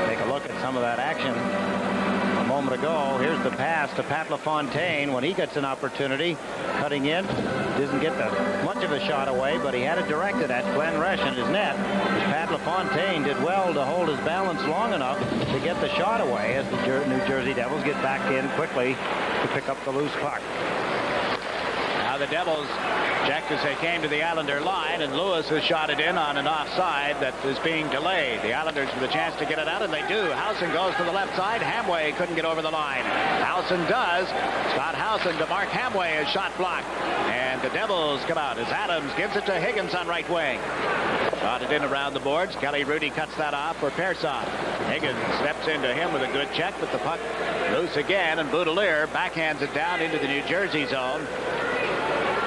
Speaker 2: Take a look at some of that action a moment ago. Here's the pass to Pat LaFontaine when he gets an opportunity. Cutting in. Doesn't get much of a shot away, but he had it directed at Glenn Resch in his net. Pat LaFontaine did well to hold his balance long enough to get the shot away as the New Jersey Devils get back in quickly to pick up the loose puck.
Speaker 1: Now the Devils checked as they came to the Islander line, and Lewis has shot it in on an offside that is being delayed. The Islanders with a chance to get it out, and they do. Howson goes to the left side. Hamway couldn't get over the line. Howson does. Scott Howson to Mark Hamway, his shot blocked. And the Devils come out as Adams gives it to Higgins on right wing. Got it in around the boards. Kelly Rudy cuts that off for Persson. Higgins steps into him with a good check, but the puck loose again, and Boudelier backhands it down into the New Jersey zone.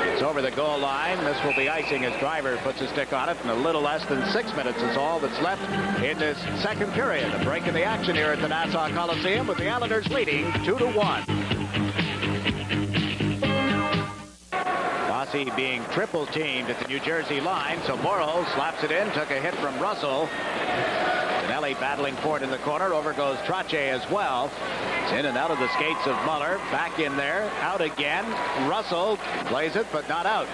Speaker 1: It's over the goal line. This will be icing as Driver puts a stick on it, and a little less than 6 minutes is all that's left in this second period. A break in the action here at the Nassau Coliseum with the Islanders leading 2-1. Bossy being triple teamed at the New Jersey line, so Morrow slaps it in, took a hit from Russell. Tonelli battling for it in the corner. Over goes Trache as well. It's in and out of the skates of Muller. Back in there. Out again. Russell plays it, but not out.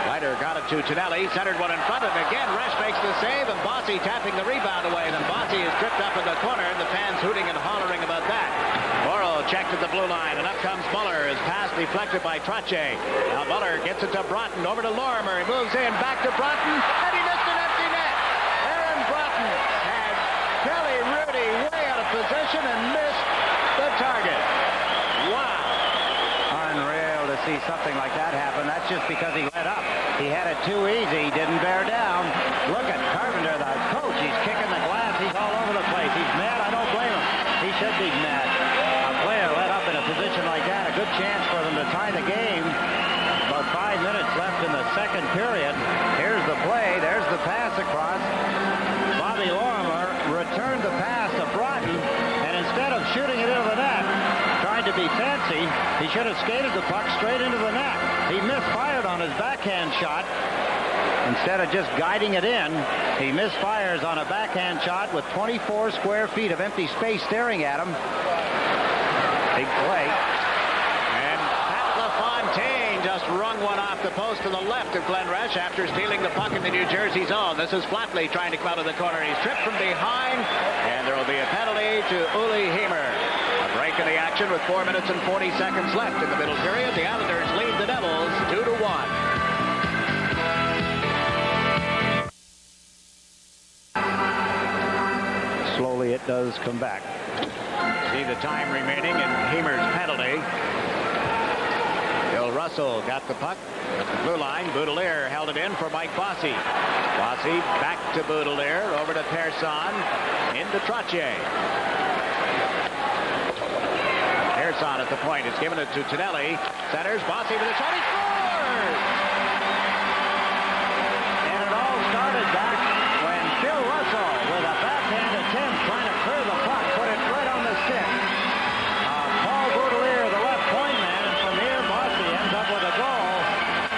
Speaker 1: Ryder got it to Tonelli. Centered one in front, and again Resch makes the save, and Bossy tapping the rebound away. Then Bossy is tripped up in the corner, and the fans hooting and hollering about that. Morrow checked at the blue line, and up comes Muller. His pass deflected by Trache. Now Muller gets it to Broughton. Over to Lorimer. He moves in. Back to Broughton, and he missed an empty net. Aaron Broughton had Kelly Rudy way out of position and missed the target. Wow.
Speaker 2: Unreal to see something like that happen. That's just because he let up. He had it too easy. He didn't bear down. Look at Carpenter, the coach. He's kicking the glass. He's all over the place. He's mad. I don't blame him. He should be mad. A player let up in a position like that. A good chance for them to tie the game. About 5 minutes left in the second period. Here's the play. There's the pass across. Bobby Lorimer returned the pass to Broughton, and instead of shooting it into the net, tried to be fancy, he should have skated the puck straight into the net. He misfired on his backhand shot. Instead of just guiding it in, he misfires on a backhand shot with 24 square feet of empty space staring at him. Big play.
Speaker 1: And Pat LaFontaine just rung one off the post to the left of Glenn Resch after stealing the puck in the New Jersey zone. This is Flatley trying to come out of the corner. He's tripped from behind, and there will be a penalty to Uli Heimer. A break in the action with 4 minutes and 40 seconds left in the middle period. The Islanders lead the Devils 2-1.
Speaker 2: Slowly it does come back.
Speaker 1: See the time remaining in Heimer's penalty. Bill Russell got the puck at the blue line. Boudelier held it in for Mike Bossy. Bossy back to Boudelier, over to Persson, into Trache. Persson at the point. It's given it to Tonelli. Centers. Bossy with a shot. He scores!
Speaker 2: And it all started back when Bill Russell, with a backhand attempt, trying to clear the puck, put it right on the stick. Paul Boudelier, the left point man, and from here, Bossy ends up with a goal.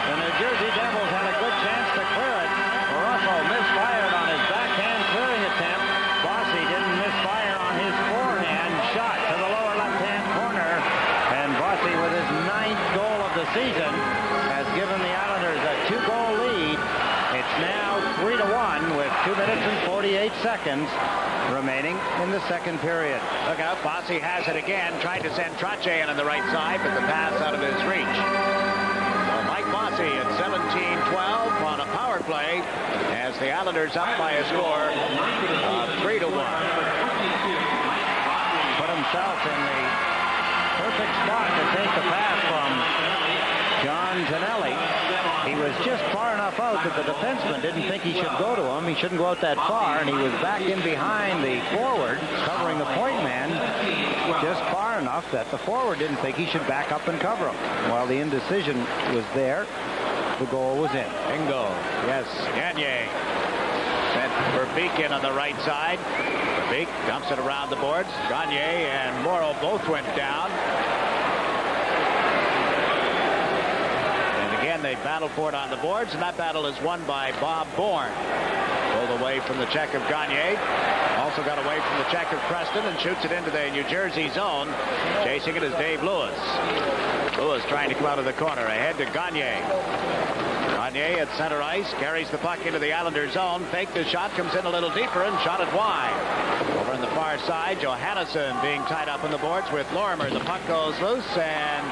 Speaker 2: The New Jersey Devils had a good chance to clear it. Russell misfired on his backhand clearing attempt. Bossy didn't misfire on his forehand shot to the lower left-hand corner. And Bossy, with his 9th goal of the season, has given the Islanders a 2-goal lead. It's now 3-1 with 2 minutes and 48 seconds remaining in the second period.
Speaker 1: Look out, Bossy has it again, tried to send Trache in on the right side, but the pass out of his reach. So Mike Bossy at 17-12 on a power play as the Islanders up by a score of 3-1.
Speaker 2: Put himself in the perfect spot to take the pass from John Tonelli. He was just far enough out that the defenseman didn't think he should go to him. He shouldn't go out that far, and he was back in behind the forward, covering the point man, just far enough that the forward didn't think he should back up and cover him. While the indecision was there, the goal was in.
Speaker 1: Bingo. Yes, Gagne. Sent Verbeek in on the right side. Verbeek dumps it around the boards. Gagne and Morrow both went down. And again, they battle for it on the boards, and that battle is won by Bob Bourne. Pulled away from the check of Gagne. Also got away from the check of Preston and shoots it into the New Jersey zone. Chasing it is Dave Lewis. Lewis trying to come out of the corner. Ahead to Gagne. Gagne at center ice. Carries the puck into the Islanders zone. Faked the shot. Comes in a little deeper and shot it wide. Over on the far side, Johannesson being tied up on the boards with Lorimer. The puck goes loose, and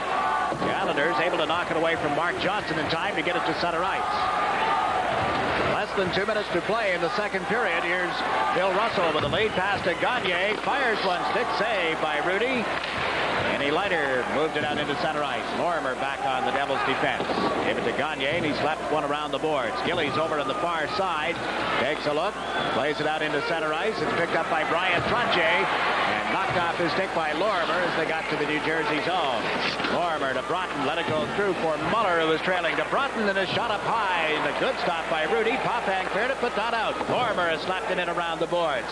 Speaker 1: the Islanders able to knock it away from Mark Johnson in time to get it to center ice. Less than 2 minutes to play in the second period. Here's Bill Russell with a lead pass to Gagne. Fires one stick, save by Rudy. And he lighter moved it out into center ice. Lorimer back on the Devils' defense. Gave it to Gagne, and he slapped one around the boards. Gillies over on the far side. Takes a look. Plays it out into center ice. It's picked up by Brian Trottier. And knocked off his stick by Lorimer as they got to the New Jersey zone. Lorimer to Broughton. Let it go through for Muller, who was trailing to Broughton, and a shot up high. And a good stop by Rudy. Popan cleared it, but not out. Lorimer has slapped it in around the boards.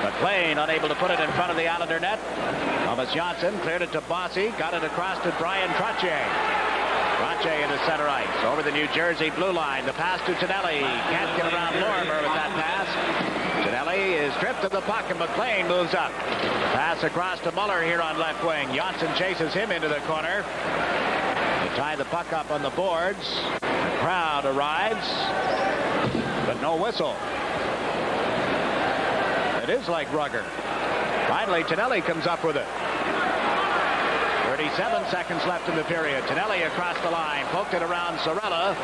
Speaker 1: But Plain unable to put it in front of the Islander net. Thomas Janssen cleared it to Bossy. Got it across to Brian Trottier. Trottier into center ice. Over the New Jersey blue line. The pass to Tonelli. Can't get around Lorimer with that pass. Tonelli is stripped of the puck, and McLean moves up. Pass across to Muller here on left wing. Janssen chases him into the corner. They tie the puck up on the boards. The crowd arrives, but no whistle. It is like Rugger. Finally, Tonelli comes up with it. 37 seconds left in the period. Tonelli across the line. Poked it around Sorella.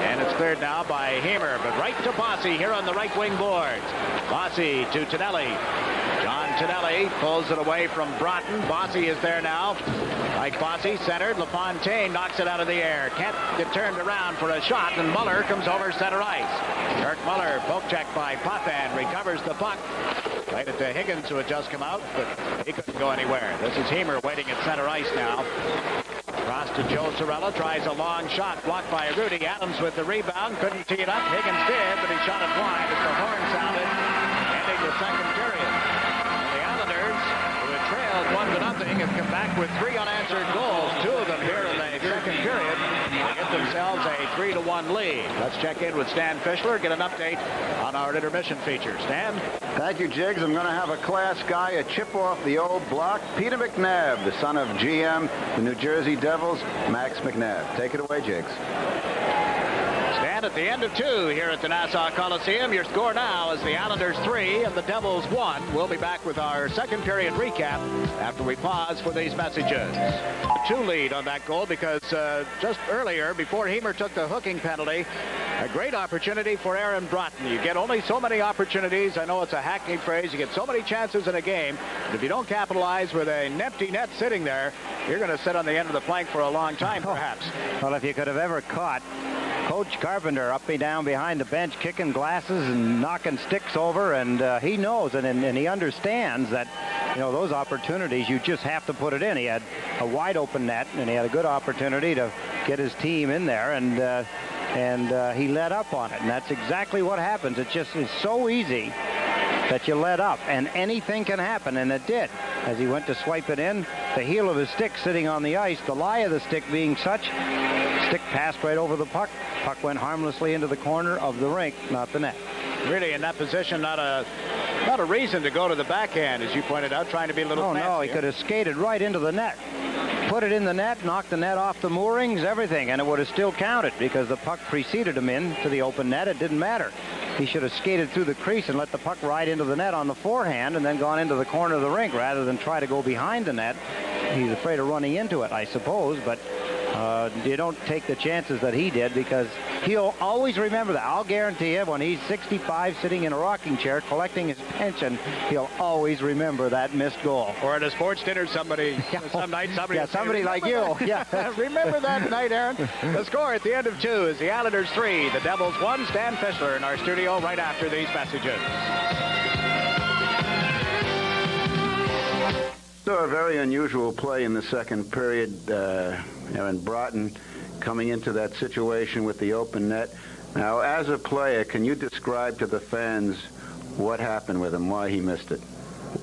Speaker 1: And it's cleared now by Hamer. But right to Bossy here on the right wing boards. Bossy to Tonelli. John Tonelli pulls it away from Broughton. Bossy is there now. Mike Bossy centered. LaFontaine knocks it out of the air. Can't get turned around for a shot, and Muller comes over center ice. Kirk Muller, poke check by Potvin, recovers the puck. Played it to Higgins, who had just come out, but he couldn't go anywhere. This is Hamer waiting at center ice now. Across to Joe Sorella, tries a long shot, blocked by Rudy. Adams with the rebound, couldn't tee it up. Higgins did, but he shot it wide as the horn sounded, ending the second period. The Islanders, who had trailed 1-0, have come back with 3 unanswered goals, 2 of them here in the second period, to get themselves a 3-1 lead. Let's check in with Stan Fischler, get an update on our intermission feature. Stan?
Speaker 3: Thank you, Jiggs. I'm going to have a class guy, a chip off the old block. Peter McNabb, the son of GM, the New Jersey Devils, Max McNabb. Take it away, Jiggs.
Speaker 1: Stan, at the end of 2 here at the Nassau Coliseum. Your score now is the Islanders 3 and the Devils 1. We'll be back with our second period recap after we pause for these messages. 2 lead on that goal because just earlier, before Hamer took the hooking penalty, a great opportunity for Aaron Broughton. You get only so many opportunities. I know it's a hackneyed phrase. You get so many chances in a game. But if you don't capitalize with an empty net sitting there, you're going to sit on the end of the plank for a long time, perhaps.
Speaker 2: Well, if you could have ever caught Coach Carpenter up and down behind the bench, kicking glasses and knocking sticks over, and he knows and he understands that, you know, those opportunities, you just have to put it in. He had a wide open net, and he had a good opportunity to get his team in there, and he let up on it, and that's exactly what happens. It just is so easy that you let up, and anything can happen, and it did. As he went to swipe it in, the heel of his stick sitting on the ice, the lie of the stick being such, stick passed right over the puck. Puck went harmlessly into the corner of the rink, not the net.
Speaker 1: Really, in that position, not a reason to go to the backhand, as you pointed out, trying to be a little fancy.
Speaker 2: No, he could have skated right into the net. Put it in the net, knocked the net off the moorings, everything, and it would have still counted because the puck preceded him into the open net. It didn't matter. He should have skated through the crease and let the puck ride into the net on the forehand and then gone into the corner of the rink rather than try to go behind the net. He's afraid of running into it, I suppose, but you don't take the chances that he did because he'll always remember that. I'll guarantee you when he's 65 sitting in a rocking chair collecting his pension, he'll always remember that missed goal.
Speaker 1: Or at a sports dinner, some night somebody
Speaker 2: like you. Yeah.
Speaker 1: Remember that night, Aaron? The score at the end of 2 is the Islanders 3, the Devils 1. Stan Fischler in our studio right after these messages.
Speaker 3: So a very unusual play in the second period. Aaron Broughton coming into that situation with the open net. Now, as a player, can you describe to the fans what happened with him, why he missed it?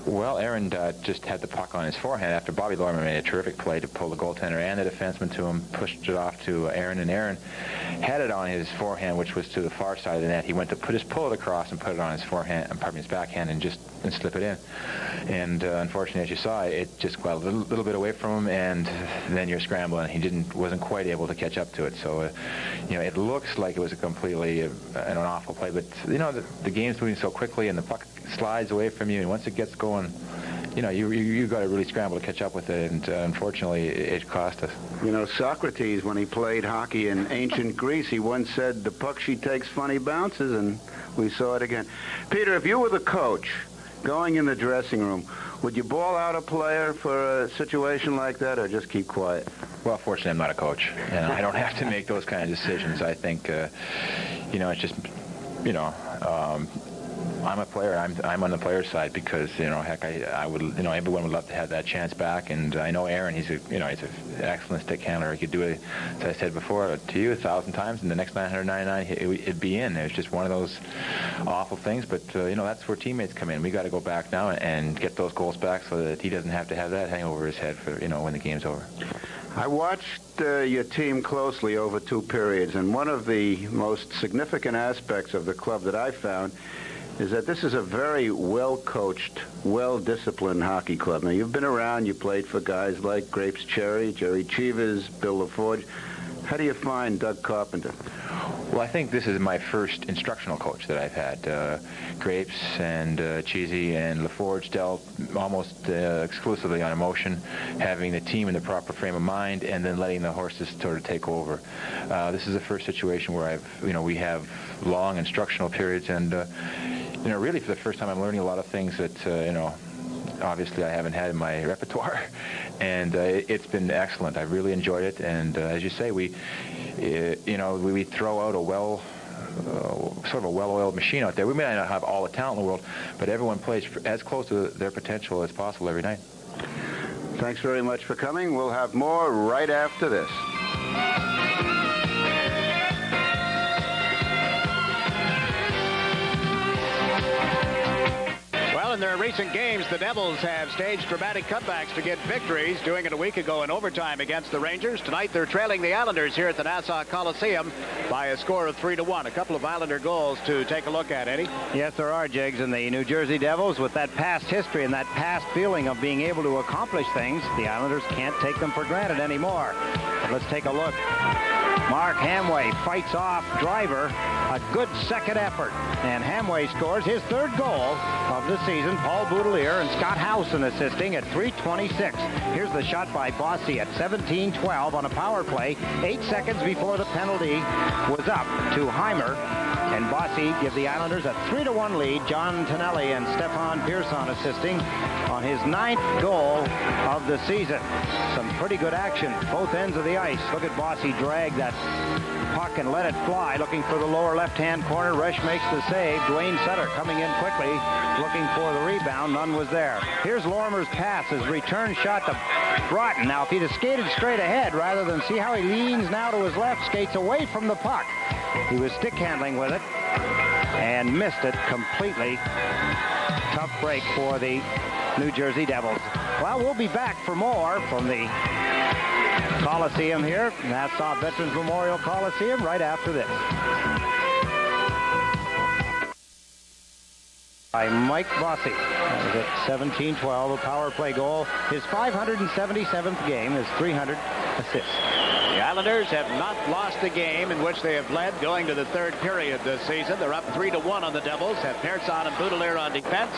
Speaker 4: Well, Aaron just had the puck on his forehand after Bobby Lorman made a terrific play to pull the goaltender and the defenseman to him, pushed it off to Aaron, and Aaron had it on his forehand, which was to the far side of the net. He went to pull it across and put it on his his backhand and slip it in. And unfortunately, as you saw, it just got a little bit away from him, and then you're scrambling. He wasn't quite able to catch up to it. So, it looks like it was a completely an awful play, but the game's moving so quickly, and the puck slides away from you, and once it gets going, you got to really scramble to catch up with it, and unfortunately, it cost us.
Speaker 3: Socrates, when he played hockey in ancient Greece, he once said, "The puck she takes funny bounces," and we saw it again. Peter, if you were the coach going in the dressing room, would you ball out a player for a situation like that, or just keep quiet?
Speaker 4: Well, fortunately, I'm not a coach, and I don't have to make those kind of decisions. I think, it's just, I'm a player. I'm on the player's side because heck, I would everyone would love to have that chance back, and I know Aaron. He's an excellent stick handler. He could do it, as I said before to you 1,000 times, and the next 999 it'd be in. It was just one of those awful things, but that's where teammates come in. We got to go back now and get those goals back so that he doesn't have to have that hang over his head for when the game's over.
Speaker 3: I watched your team closely over 2 periods, and one of the most significant aspects of the club that I found is that this is a very well-coached, well-disciplined hockey club. Now, you've been around, you played for guys like Grapes Cherry, Jerry Cheevers, Bill LaForge. How do you find Doug Carpenter?
Speaker 4: Well, I think this is my first instructional coach that I've had. Grapes and Cheesy and LaForge dealt almost exclusively on emotion, having the team in the proper frame of mind, and then letting the horses sort of take over. This is the first situation where we have long instructional periods, and really for the first time I'm learning a lot of things that obviously I haven't had in my repertoire, and it's been excellent. I really enjoyed it, and as you say, we throw out a sort of a well-oiled machine out there. We may not have all the talent in the world, but everyone plays as close to their potential as possible every night.
Speaker 3: Thanks very much for coming. We'll have more right after this.
Speaker 1: In their recent games, the Devils have staged dramatic comebacks to get victories, doing it a week ago in overtime against the Rangers. Tonight, they're trailing the Islanders here at the Nassau Coliseum by a score of 3-1. A couple of Islander goals to take a look at, Eddie.
Speaker 2: Yes, there are, Jiggs, and the New Jersey Devils, with that past history and that past feeling of being able to accomplish things, the Islanders can't take them for granted anymore. But let's take a look. Mark Hamway fights off Driver. A good second effort. And Hamway scores his 3rd goal of the season. Paul Boudelier and Scott Howson assisting at 3:26. Here's the shot by Bossy at 17-12 on a power play. 8 seconds before the penalty was up to Heimer. And Bossy give the Islanders a 3-1 lead. John Tonelli and Stefan Pearson assisting on his 9th goal of the season. Some pretty good action, both ends of the ice. Look at Bossy drag that puck and let it fly, looking for the lower left-hand corner. Resch makes the save. Dwayne Sutter coming in quickly, looking for the rebound. None was there. Here's Lorimer's pass, his return shot to Broughton. Now, if he'd have skated straight ahead, rather than see how he leans now to his left, skates away from the puck. He was stick handling with it and missed it completely. Tough break for the New Jersey Devils. Well, we'll be back for more from the Coliseum here, Nassau Veterans Memorial Coliseum, right after this. By Mike Bossy. That was at 17-12, a power play goal. His 577th game, his 300 assists.
Speaker 1: The Islanders have not lost a game in which they have led going to the 3rd period this season. They're up 3-1 on the Devils. Have Pearson and Boudelier on defense.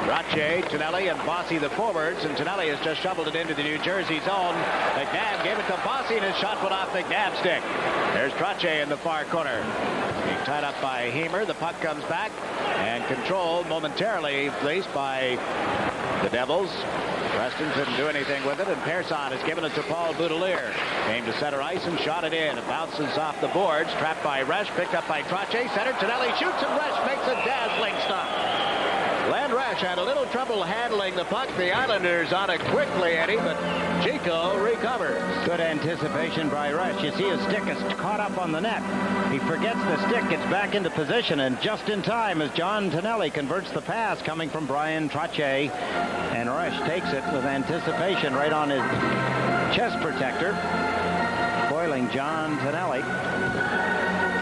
Speaker 1: Rache, Tonelli, and Bossy the forwards. And Tonelli has just shoveled it into the New Jersey zone. McNabb gave it to Bossy, and his shot went off McNabb's stick. There's Trache in the far corner. Being tied up by Heimer. The puck comes back and controlled momentarily, at least, by the Devils. Preston couldn't do anything with it, and Pearson has given it to Paul Boudelier. Came to center ice and shot it in. It bounces off the boards. Trapped by Resch, picked up by Trache. Center, Tonelli shoots, and Resch makes a dazzling stop. Glenn Resch had a little trouble handling the puck. The Islanders on it quickly, Eddie, but Chico recovers.
Speaker 2: Good anticipation by Resch. You see his stick is caught up on the net. He forgets the stick, gets back into position, and just in time as John Tonelli converts the pass coming from Brian Trottier, and Resch takes it with anticipation right on his chest protector, foiling John Tonelli,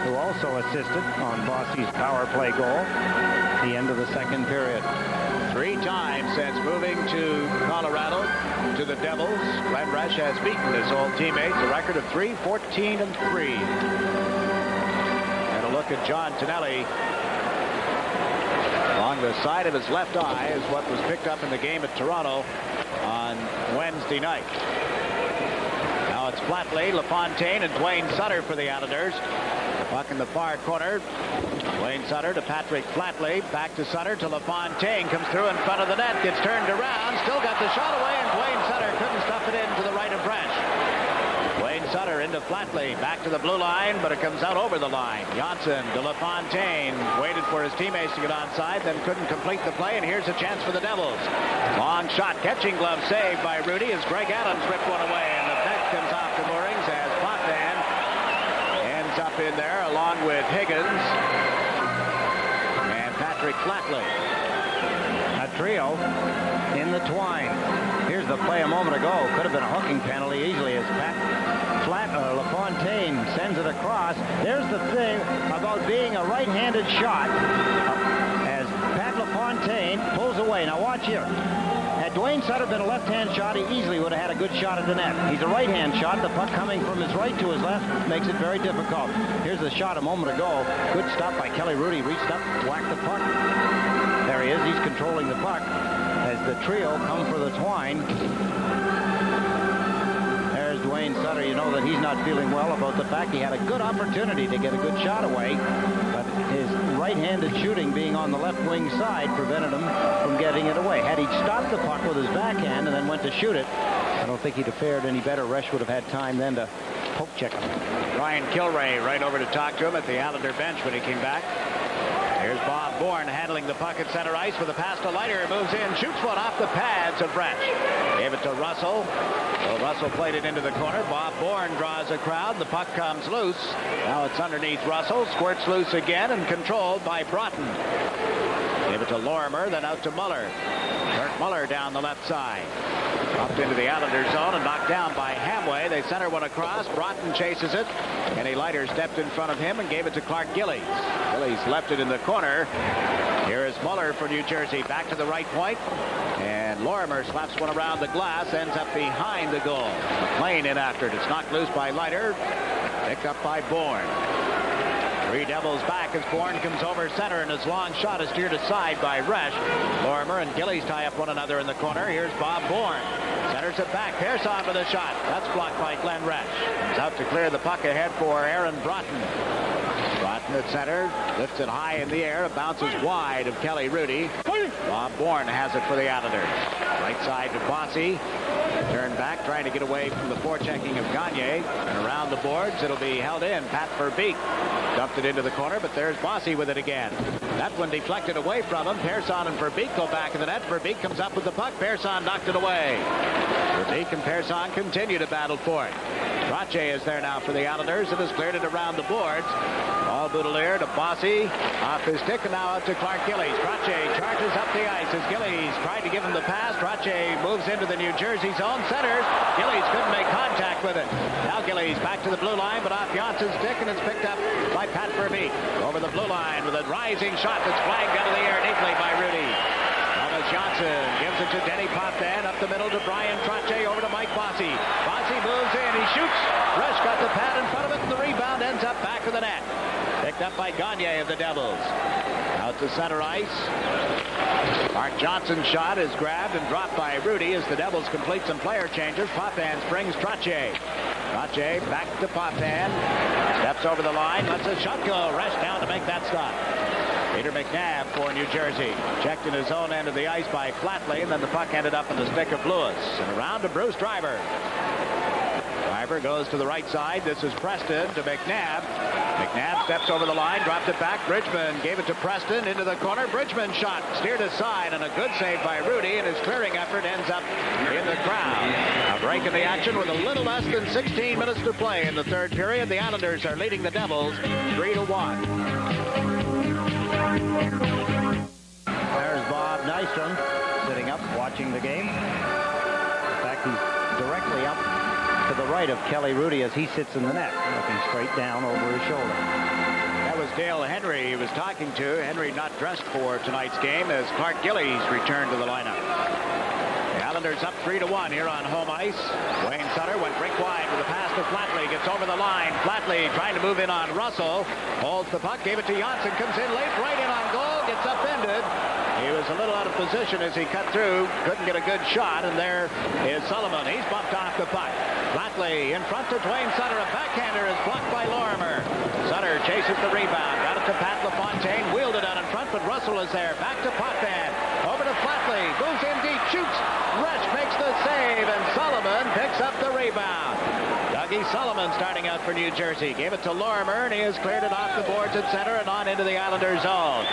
Speaker 2: who also assisted on Bossy's power play goal at the end of the second period.
Speaker 1: 3 times since moving to Colorado to the Devils, Glenn Resch has beaten his old teammates, a record of 3-14-3. And a look at John Tonelli. Along the side of his left eye is what was picked up in the game at Toronto on Wednesday night. Now it's Flatley, LaFontaine, and Dwayne Sutter for the Islanders. Puck in the far corner. Dwayne Sutter to Patrick Flatley. Back to Sutter to LaFontaine. Comes through in front of the net. Gets turned around. Still got the shot away, and Dwayne Sutter couldn't stuff it in to the right of Resch. Dwayne Sutter into Flatley. Back to the blue line, but it comes out over the line. Janssen to LaFontaine. Waited for his teammates to get onside, then couldn't complete the play, and here's a chance for the Devils. Long shot. Catching glove saved by Rudy as Greg Adams ripped one away, and the puck comes off the moorings as Potvin ends up in there along with Higgins and Patrick Flatley.
Speaker 2: A trio in the twine. Here's the play a moment ago. Could have been a hooking penalty easily as LaFontaine sends it across. There's the thing about being a right-handed shot as Pat LaFontaine pulls away. Now watch here. Had Dwayne Sutter been a left-hand shot, he easily would have had a good shot at the net. He's a right-hand shot. The puck coming from his right to his left makes it very difficult. Here's the shot a moment ago. Good stop by Kelly Rudy. Reached up, whacked the puck. There he is. He's controlling the puck as the trio come for the twine. There's Dwayne Sutter. You know that he's not feeling well about the fact he had a good opportunity to get a good shot away, but his right-handed shooting being on the left wing side prevented him from getting it away. Had he stopped the puck with his backhand and then went to shoot it, I don't think he'd have fared any better. Resch would have had time then to poke check him.
Speaker 1: Ryan Kilray right over to talk to him at the Islander bench when he came back. Here's Bob Bourne handling the puck at center ice with a pass to Leiter. Moves in, shoots one off the pads of Resch. Gave it to Russell. So Russell played it into the corner. Bob Bourne draws a crowd. The puck comes loose. Now it's underneath Russell. Squirts loose again and controlled by Broughton. Gave it to Lorimer, then out to Muller. Kurt Muller down the left side. Up into the Islander zone and knocked down by Hamway. They center one across. Broughton chases it. Kenny Leiter stepped in front of him and gave it to Clark Gillies. Gillies left it in the corner. Here is Muller for New Jersey. Back to the right point. And Lorimer slaps one around the glass. Ends up behind the goal. McLean in after it. It's knocked loose by Leiter. Picked up by Bourne. 3 Devils back as Bourne comes over center, and his long shot is steered aside by Resch. Lorimer and Gillies tie up one another in the corner. Here's Bob Bourne. Centers it back. Pearson with a shot. That's blocked by Glenn Resch. Comes out to clear the puck ahead for Aaron Broughton. Broughton at center. Lifts it high in the air. It bounces wide of Kelly Rudy. Bob Bourne has it for the Islanders. Right side to Bossy. Turn back, trying to get away from the forechecking of Gagne. And around the boards, it'll be held in. Pat Verbeek dumped it into the corner, but there's Bossy with it again. That one deflected away from him. Pearson and Verbeek go back in the net. Verbeek comes up with the puck. Pearson knocked it away. Verbeek and Pearson continue to battle for it. Trottier is there now for the Islanders. It has cleared it around the boards. Ball Boudelier to Bossy. Off his stick and now out to Clark Gillies. Trottier charges up the ice as Gillies tried to give him the pass. Trottier moves into the New Jersey zone. Centers. Gillies couldn't make contact with it. Now Gillies back to the blue line, but off Janssen's stick, and it's picked up by Pat Verbeek. Over the blue line with a rising shot that's flagged out of the air deeply by Rudy. Thomas Janssen gives it to Denny Potvin. Up the middle to Brian Trottier. Over to Mike Bossy. Bossy moves in. He shoots. Resch got the pad in front of it, and the rebound ends up back of the net. Picked up by Gagne of the Devils. Out to center ice. Mark Johnson's shot is grabbed and dropped by Rudy as the Devils complete some player changes. Potvin springs Trottier. Trottier back to Potvin. Steps over the line. Lets a shot go. Resch down to make that stop. Peter McNabb for New Jersey. Checked in his own end of the ice by Flatley, and then the puck ended up in the stick of Lewis. And around to Bruce Driver. Driver goes to the right side. This is Preston to McNabb. McNabb steps over the line, dropped it back. Bridgman gave it to Preston into the corner. Bridgman shot, steered aside, and a good save by Rudy, and his clearing effort ends up in the crowd. A break in the action with a little less than 16 minutes to play in the third period. The Islanders are leading the Devils 3-1.
Speaker 2: There's Bob Nystrom sitting up watching the game. In fact, he's directly up to the right of Kelly Rudy as he sits in the net, looking straight down over his shoulder.
Speaker 1: That was Dale Henry he was talking to. Henry not dressed for tonight's game as Clark Gillies returned to the lineup. The Islanders up 3-1 here on home ice. Wayne Sutter went break wide with a pass to Flatley. Gets over the line. Flatley trying to move in on Russell. Holds the puck. Gave it to Janssen. Comes in late. Right in on goal. Gets upended. He was a little out of position as he cut through. Couldn't get a good shot. And there is Sullivan. He's bumped off the puck. Flatley in front to Dwayne Sutter. A backhander is blocked by Lorimer. Sutter chases the rebound. Got it to Pat LaFontaine. Wheeled it out in front, but Russell is there. Back to Potvin. Over to Flatley. Moves in deep. Shoots. Resch makes the save, and Sullivan picks up the rebound. Dougie Sullivan starting out for New Jersey. Gave it to Lorimer, and he has cleared it off the boards at center and on into the Islanders' zone.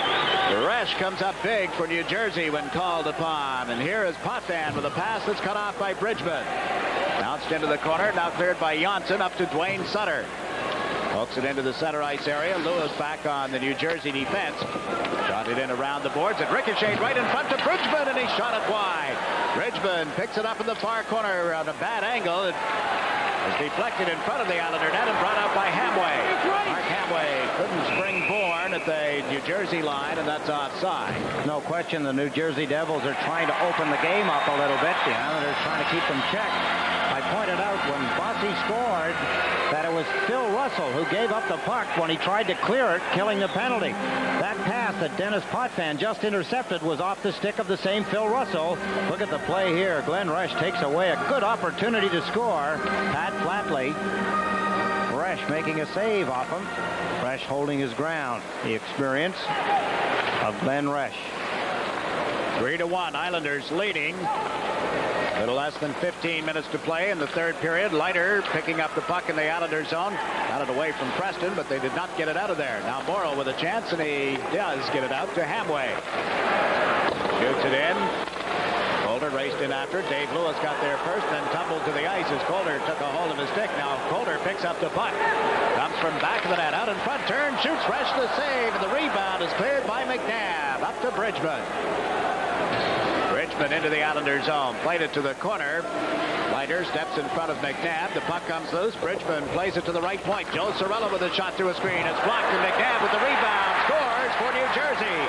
Speaker 1: Resch comes up big for New Jersey when called upon. And here is Potvin with a pass that's cut off by Bridgman. Bounced into the corner, now cleared by Janssen up to Dwayne Sutter. Hooks it into the center ice area. Lewis back on the New Jersey defense. Shot it in around the boards. It ricocheted right in front to Bridgman, and he shot it wide. Bridgman picks it up in the far corner on a bad angle. It was deflected in front of the Islander net and brought out by Hamway. Mark Hamway couldn't spring Bourne at the New Jersey line, and that's offside.
Speaker 2: No question the New Jersey Devils are trying to open the game up a little bit. The Islanders trying to keep them checked. I pointed out when Bossy scored that it was Phil Russell who gave up the puck when he tried to clear it, killing the penalty. That pass that Dennis Potvin just intercepted was off the stick of the same Phil Russell. Look at the play here. Glenn Resch takes away a good opportunity to score. Pat Flatley. Resch making a save off him. Resch holding his ground. The experience of Glenn Resch.
Speaker 1: 3-1, Islanders leading. A little less than 15 minutes to play in the third period. Leiter picking up the puck in the Islander zone. Got it away from Preston, but they did not get it out of there. Now Morrill with a chance, and he does get it out to Hamway. Shoots it in. Calder raced in after. Dave Lewis got there first, then tumbled to the ice as Calder took a hold of his stick. Now Calder picks up the puck. Comes from back of the net. Out in front, turn, shoots, Resch the save, and the rebound is cleared by McNabb. Up to Bridgman. Bridgman into the Islanders zone. Played it to the corner. Leiter steps in front of McNabb. The puck comes loose. Bridgman plays it to the right point. Joe Cirella with a shot through a screen. It's blocked, and McNabb with the rebound scores for New Jersey.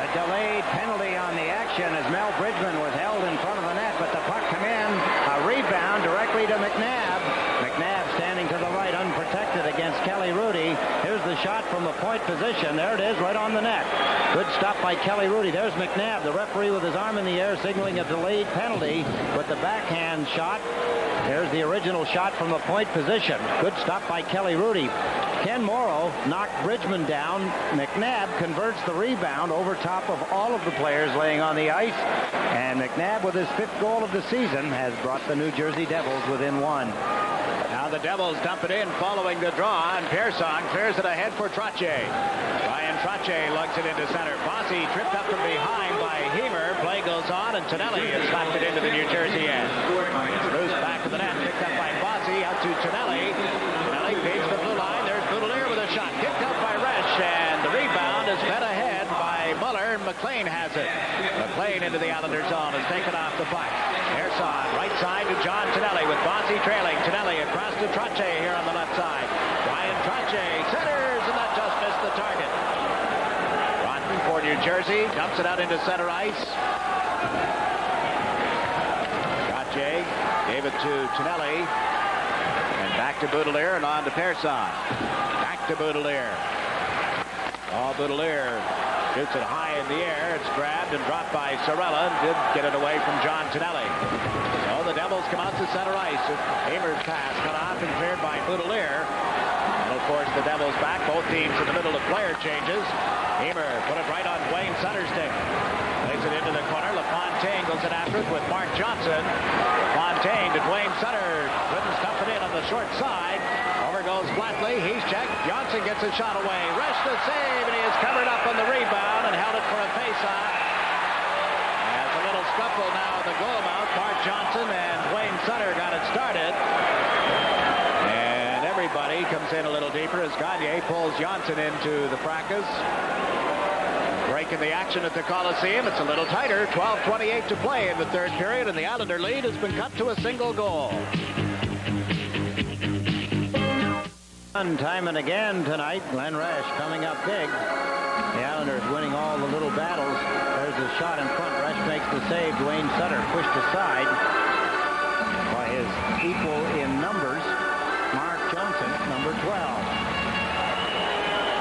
Speaker 2: A delayed penalty on the action as Mel Bridgman was held in front of the net, but the puck come in. A rebound directly to McNabb. McNabb standing to the right, unprotected against Kelly Rudy. Here's the shot from the point position. There it is, right on the net. Good stop by Kelly Rudy. There's McNabb, the referee with his arm in the air, signaling a delayed penalty with the backhand shot. There's the original shot from the point position. Good stop by Kelly Rudy. Ken Morrow knocked Bridgman down. McNabb converts the rebound over top of all of the players laying on the ice. And McNabb, with his 5th goal of the season, has brought the New Jersey Devils within 1.
Speaker 1: Now the Devils dump it in following the draw, and Pearson clears it ahead for Trottier. Ryan Trottier lugs it into center. Bossy tripped up from behind by Hemer. Play goes on, and Tonelli has slapped it into the New Jersey end. Loose back to the net, picked up by Bossy, out to Tonelli. Tonelli feeds the blue line. There's Boudelier with a shot. Kicked out by Resch, and the rebound is fed ahead by Muller. McLean has it. McLean into the Islander zone is taken off the puck. Pearson, right side to John Tonelli with Bossy trailing. Tonelli across to Trottier here on the left side. Ryan Trottier centers, and that just missed the target. Rotten for New Jersey, dumps it out into center ice. Trottier gave it to Tonelli, and back to Boudelier and on to Pearson. Back to Boudelier. Boudelier shoots it high in the air. It's grabbed and dropped by Cirella, and did get it away from John Tonelli. So the Devils come out to center ice. Hamer's pass cut off and cleared by Boudelier. And of course the Devils back. Both teams in the middle of player changes. Hamer put it right on Dwayne Sutter's stick. Plays it into the corner. LaFontaine goes it after it with Mark Johnson. LaFontaine to Dwayne Sutter. Couldn't stuff it in on the short side. Over goes Flatley. He's checked. Johnson gets a shot away. Resch the save, and he is covered up on the rebound and held it for a face-off. There's a little scuffle now at the goal mouth. Bart Johnson and Dwayne Sutter got it started. And everybody comes in a little deeper as Gagne pulls Johnson into the fracas. Break in the action at the Coliseum. It's a little tighter. 12:28 to play in the third period, and the Islander lead has been cut to a single goal.
Speaker 2: Time and again tonight, Glenn Resch coming up big. The Islanders winning all the little battles. There's a shot in front. Resch makes the save. Dwayne Sutter pushed aside by his equal in numbers, Mark Johnson, number 12.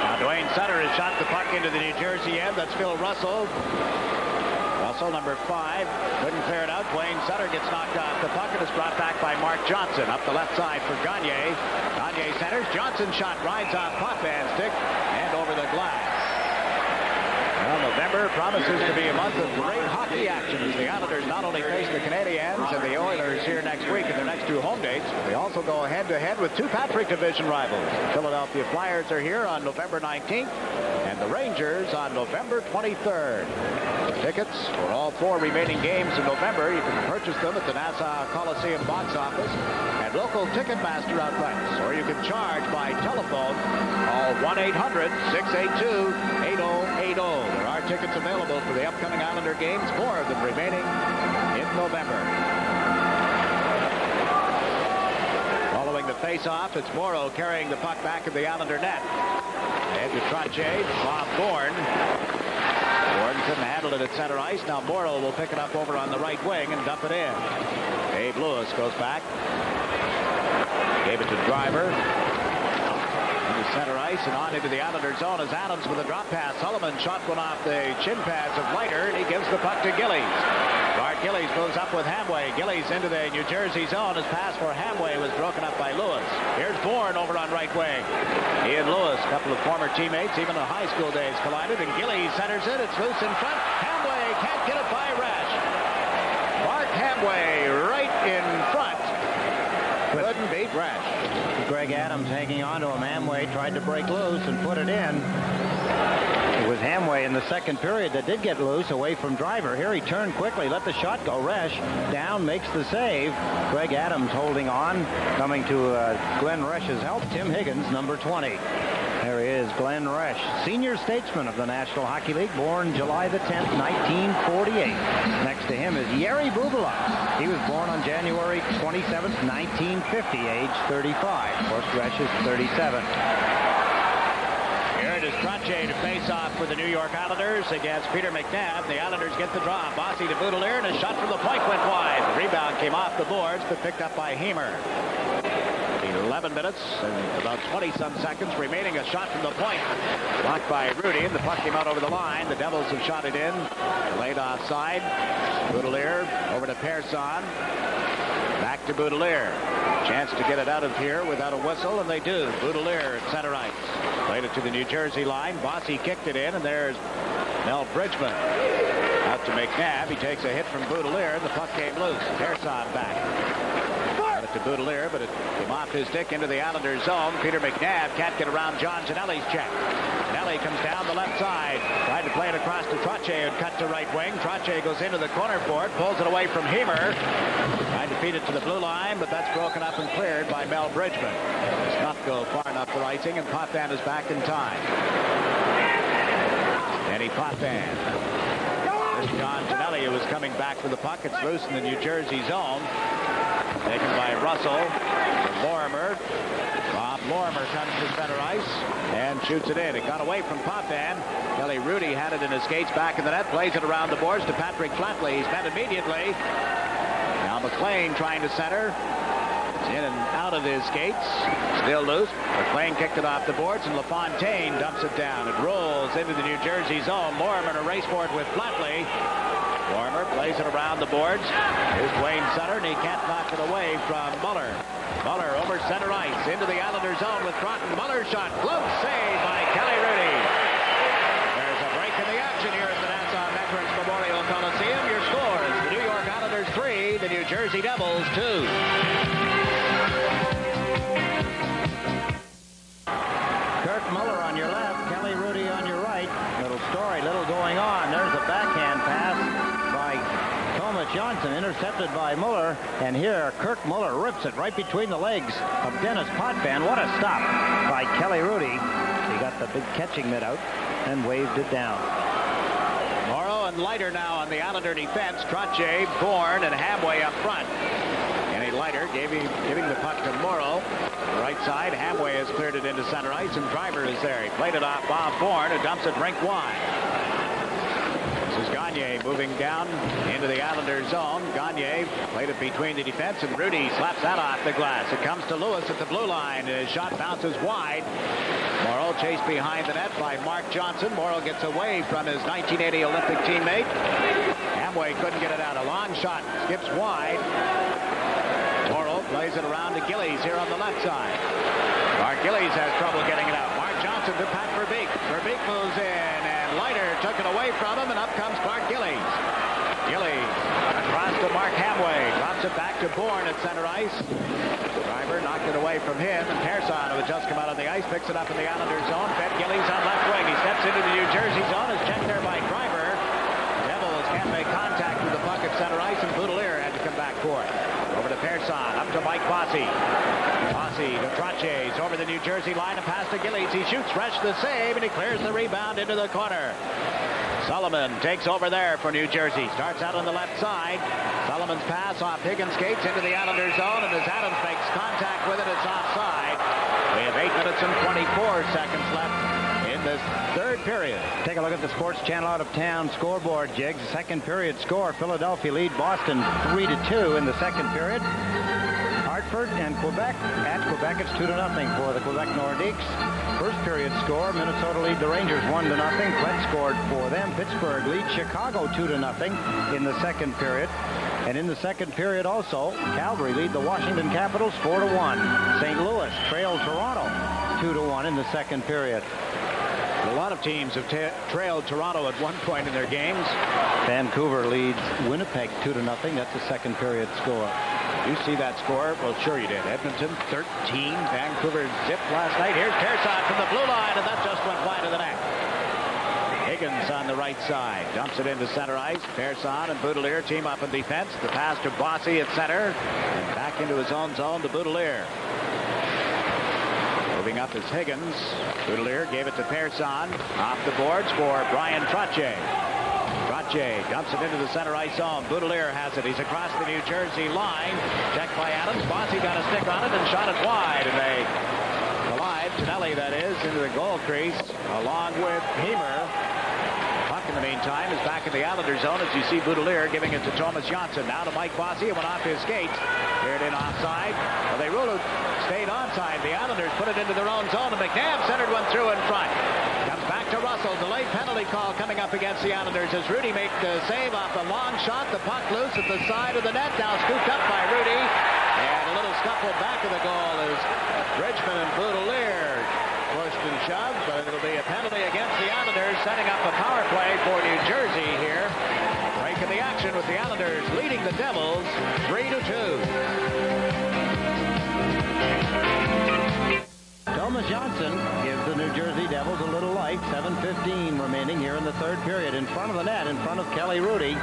Speaker 1: Now Dwayne Sutter has shot the puck into the New Jersey end. That's Phil Russell. Russell, number 5, couldn't clear it out. Dwayne Sutter gets knocked off the puck and is brought back by Mark Johnson. Up the left side for Gagne. Gagne centers. Johnson shot rides off Potvin stick and over the glass. Well, November promises to be a month of great hockey action as the Islanders not only face the Canadiens and the Oilers here next week in their next 2 home dates, they also go head-to-head with 2 Patrick Division rivals. The Philadelphia Flyers are here on November 19th and the Rangers on November 23rd. Tickets for all 4 remaining games in November, you can purchase them at the Nassau Coliseum box office and local Ticketmaster outlets, or you can charge by telephone. Call 1-800-682-8080. There are tickets available for the upcoming Islander games, 4 of them remaining in November. Following the face-off, it's Morrow carrying the puck back at the Islander net. Ahead to Trottier, Bob Bourne. Bourne couldn't handle it at center ice. Now Morrow will pick it up over on the right wing and dump it in. Dave Lewis goes back. Gave it to Driver. Into center ice and on into the Islander zone as Adams with a drop pass. Sullivan shot one off the shin pads of Leiter, and he gives the puck to Gillies. Bart Gillies moves up with Hamway. Gillies into the New Jersey zone. His pass for Hamway was broken up by Lewis. Here's Bourne over on right wing. He and Lewis, a couple of former teammates, even in high school days, collided, and Gillies centers it. It's loose in front. Hamway can't get it by Resch. Bart Hamway right in front. Couldn't beat Resch.
Speaker 2: Greg Adams hanging on to him. Hamway tried to break loose and put it in. It was Hamway in the second period that did get loose away from Driver. Here he turned quickly, let the shot go. Resch down, makes the save. Greg Adams holding on, coming to Glenn Resch's help. Tim Higgins, number 20. There he is, Glenn Resch, senior statesman of the National Hockey League, born July the 10th, 1948. Next to him is Yeri Bubala. He was born on January 27th, 1950, age 35. Of course, Resch is 37.
Speaker 1: Here it is Trottier to face off for the New York Islanders against Peter McNabb. The Islanders get the draw. Bossy to Boudelier, and a shot from the point went wide. The rebound came off the boards, but picked up by Hemer. 11 minutes and about 20-some seconds remaining. A shot from the point. Blocked by Rudy, and the puck came out over the line. The Devils have shot it in. Delayed offside. Boudelier over to Persson. Back to Boudelier. Chance to get it out of here without a whistle, and they do. Boudelier at center ice. Played it to the New Jersey line. Bossy kicked it in, and there's Mel Bridgman. Out to McNabb. He takes a hit from Boudelier, and the puck came loose. Persson back. To Boudelier, but it came off his stick into the Islanders zone. Peter McNabb can't get around John Janelli's check. Janelli comes down the left side. Tried to play it across to Trottier and cut to right wing. Trottier goes into the corner for it, pulls it away from Hemer. Trying to feed it to the blue line, but that's broken up and cleared by Mel Bridgman. Does not go far enough for icing, and Potvin is back in time. Eddie Potvin. There's John Janelli, who was coming back for the puck. It's loose in the New Jersey zone. Taken by Russell. Lorimer. Bob Lorimer comes to center ice and shoots it in. It got away from Potvin. Kelly Rudy had it in his skates back in the net. Plays it around the boards to Patrick Flatley. He's met immediately. Now McLean trying to center. It's in and out of his skates. Still loose. McLean kicked it off the boards, and LaFontaine dumps it down. It rolls into the New Jersey zone. Lorimer in a race for it with Flatley. Lorimer plays it around the boards. Here's Dwayne Sutter, and he can't knock it away from Muller. Muller over center ice into the Islander zone with Trotton. Muller's shot. Glove save by Kelly Rudy. There's a break in the action here at the Nassau Veterans Memorial Coliseum. Your score is the New York Islanders 3, the New Jersey Devils 2.
Speaker 2: intercepted by Muller, and here Kirk Muller rips it right between the legs of Dennis Potvin. What a stop by Kelly Rudy. He got the big catching mitt out and waved it down.
Speaker 1: Morrow and Leiter now on the Islander defense. Trottier, Bourne, and Hamway up front. Leiter giving the puck to Morrow. Right side, Hamway has cleared it into center ice, and Driver is there. He played it off Bob Bourne, who dumps it rink wide. This is Gagne moving down into the Islanders' zone. Gagne played it between the defense, and Rudy slaps that off the glass. It comes to Lewis at the blue line. His shot bounces wide. Morrow chased behind the net by Mark Johnson. Morrow gets away from his 1980 Olympic teammate. Hamway couldn't get it out. A long shot skips wide. Morrow plays it around to Gillies here on the left side. Mark Gillies has trouble getting it out. Mark Johnson to Pat Verbeek. Verbeek moves in, and Leiter took it away from him, and up comes Clark Gillies. Gillies across to Mark Hamway. Drops it back to Bourne at center ice. Driver knocked it away from him, and Persson, who had just come out on the ice, picks it up in the Islanders zone. Fed Gillies on left wing. He steps into the New Jersey zone. Is checked there by Driver. Devils can't make contact with the puck at center ice, and Boudelier had to come back for it. Over to Persson, up to Mike Bossy. Bossy to Trottier. He's over the New Jersey line and pass to Gillies. He shoots fresh the save, and he clears the rebound into the corner. Sullivan takes over there for New Jersey. Starts out on the left side. Sullivan's pass off Higgins skates into the Islanders zone, and as Adams makes contact with it, it's offside. We have 8 minutes and 24 seconds left in this third period.
Speaker 2: Take a look at the Sports Channel out of town scoreboard, Jiggs. Second period score. Philadelphia lead Boston 3-2 in the second period. Hartford and Quebec. At Quebec, it's 2-0 for the Quebec Nordiques. First period score. Minnesota lead the Rangers 1-0. Klett scored for them. Pittsburgh leads Chicago 2-0 in the second period. And in the second period also, Calgary lead the Washington Capitals 4-1. St. Louis trailed Toronto 2-1 in the second period.
Speaker 1: A lot of teams have trailed Toronto at one point in their games.
Speaker 2: Vancouver leads Winnipeg 2-0. That's the second period score.
Speaker 1: You see that score? Well, sure you did. Edmonton 13. Vancouver zipped last night. Here's Persson from the blue line, and that just went wide of the net. Higgins on the right side. Dumps it into center ice. Persson and Boudelier team up in defense. The pass to Bossy at center. And back into his own zone to Boudelier. Moving up is Higgins. Boudelier gave it to Persson. Off the boards for Brian Trottier. Trottier dumps it into the center ice zone. Boudelier has it. He's across the New Jersey line. Checked by Adams. Bossy got a stick on it and shot it wide. And they collide, Tonelli that is, into the goal crease along with Hemer. Puck in the meantime is back in the Islander zone as you see Boudelier giving it to Thomas Johnson. Now to Mike Bossy. It went off his skates. Cleared in offside. Well, they ruled it stayed onside. The Islanders put it into their own zone, and McNabb centered one through in front. Comes back to Russell. Delayed penalty call coming up against the Islanders as Rudy makes the save off the long shot. The puck loose at the side of the net. Now scooped up by Rudy. And a little scuffle back of the goal as Richmond and Boudelier pushed and shoved, but it'll be a penalty against the Islanders, setting up a power play for New Jersey here. Break in the action with the Islanders leading the Devils 3-2.
Speaker 2: Thomas Johnson gives the New Jersey Devils a little life. 7:15 remaining here in the third period. In front of the net, in front of Kelly Rudy.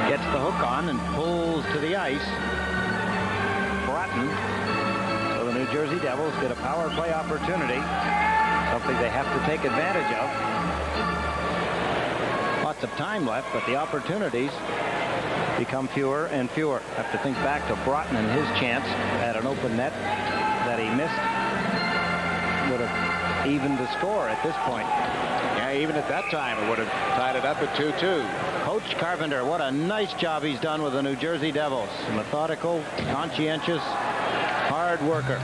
Speaker 2: Gets the hook on and pulls to the ice. Broughton. So the New Jersey Devils get a power play opportunity. Something they have to take advantage of. Lots of time left, but the opportunities become fewer and fewer. Have to think back to Broughton and his chance at an open net that he missed. Would have evened the score at this point.
Speaker 1: Yeah, even at that time, it would have tied it up at 2-2.
Speaker 2: Coach Carpenter, what a nice job he's done with the New Jersey Devils. Methodical, conscientious, hard worker.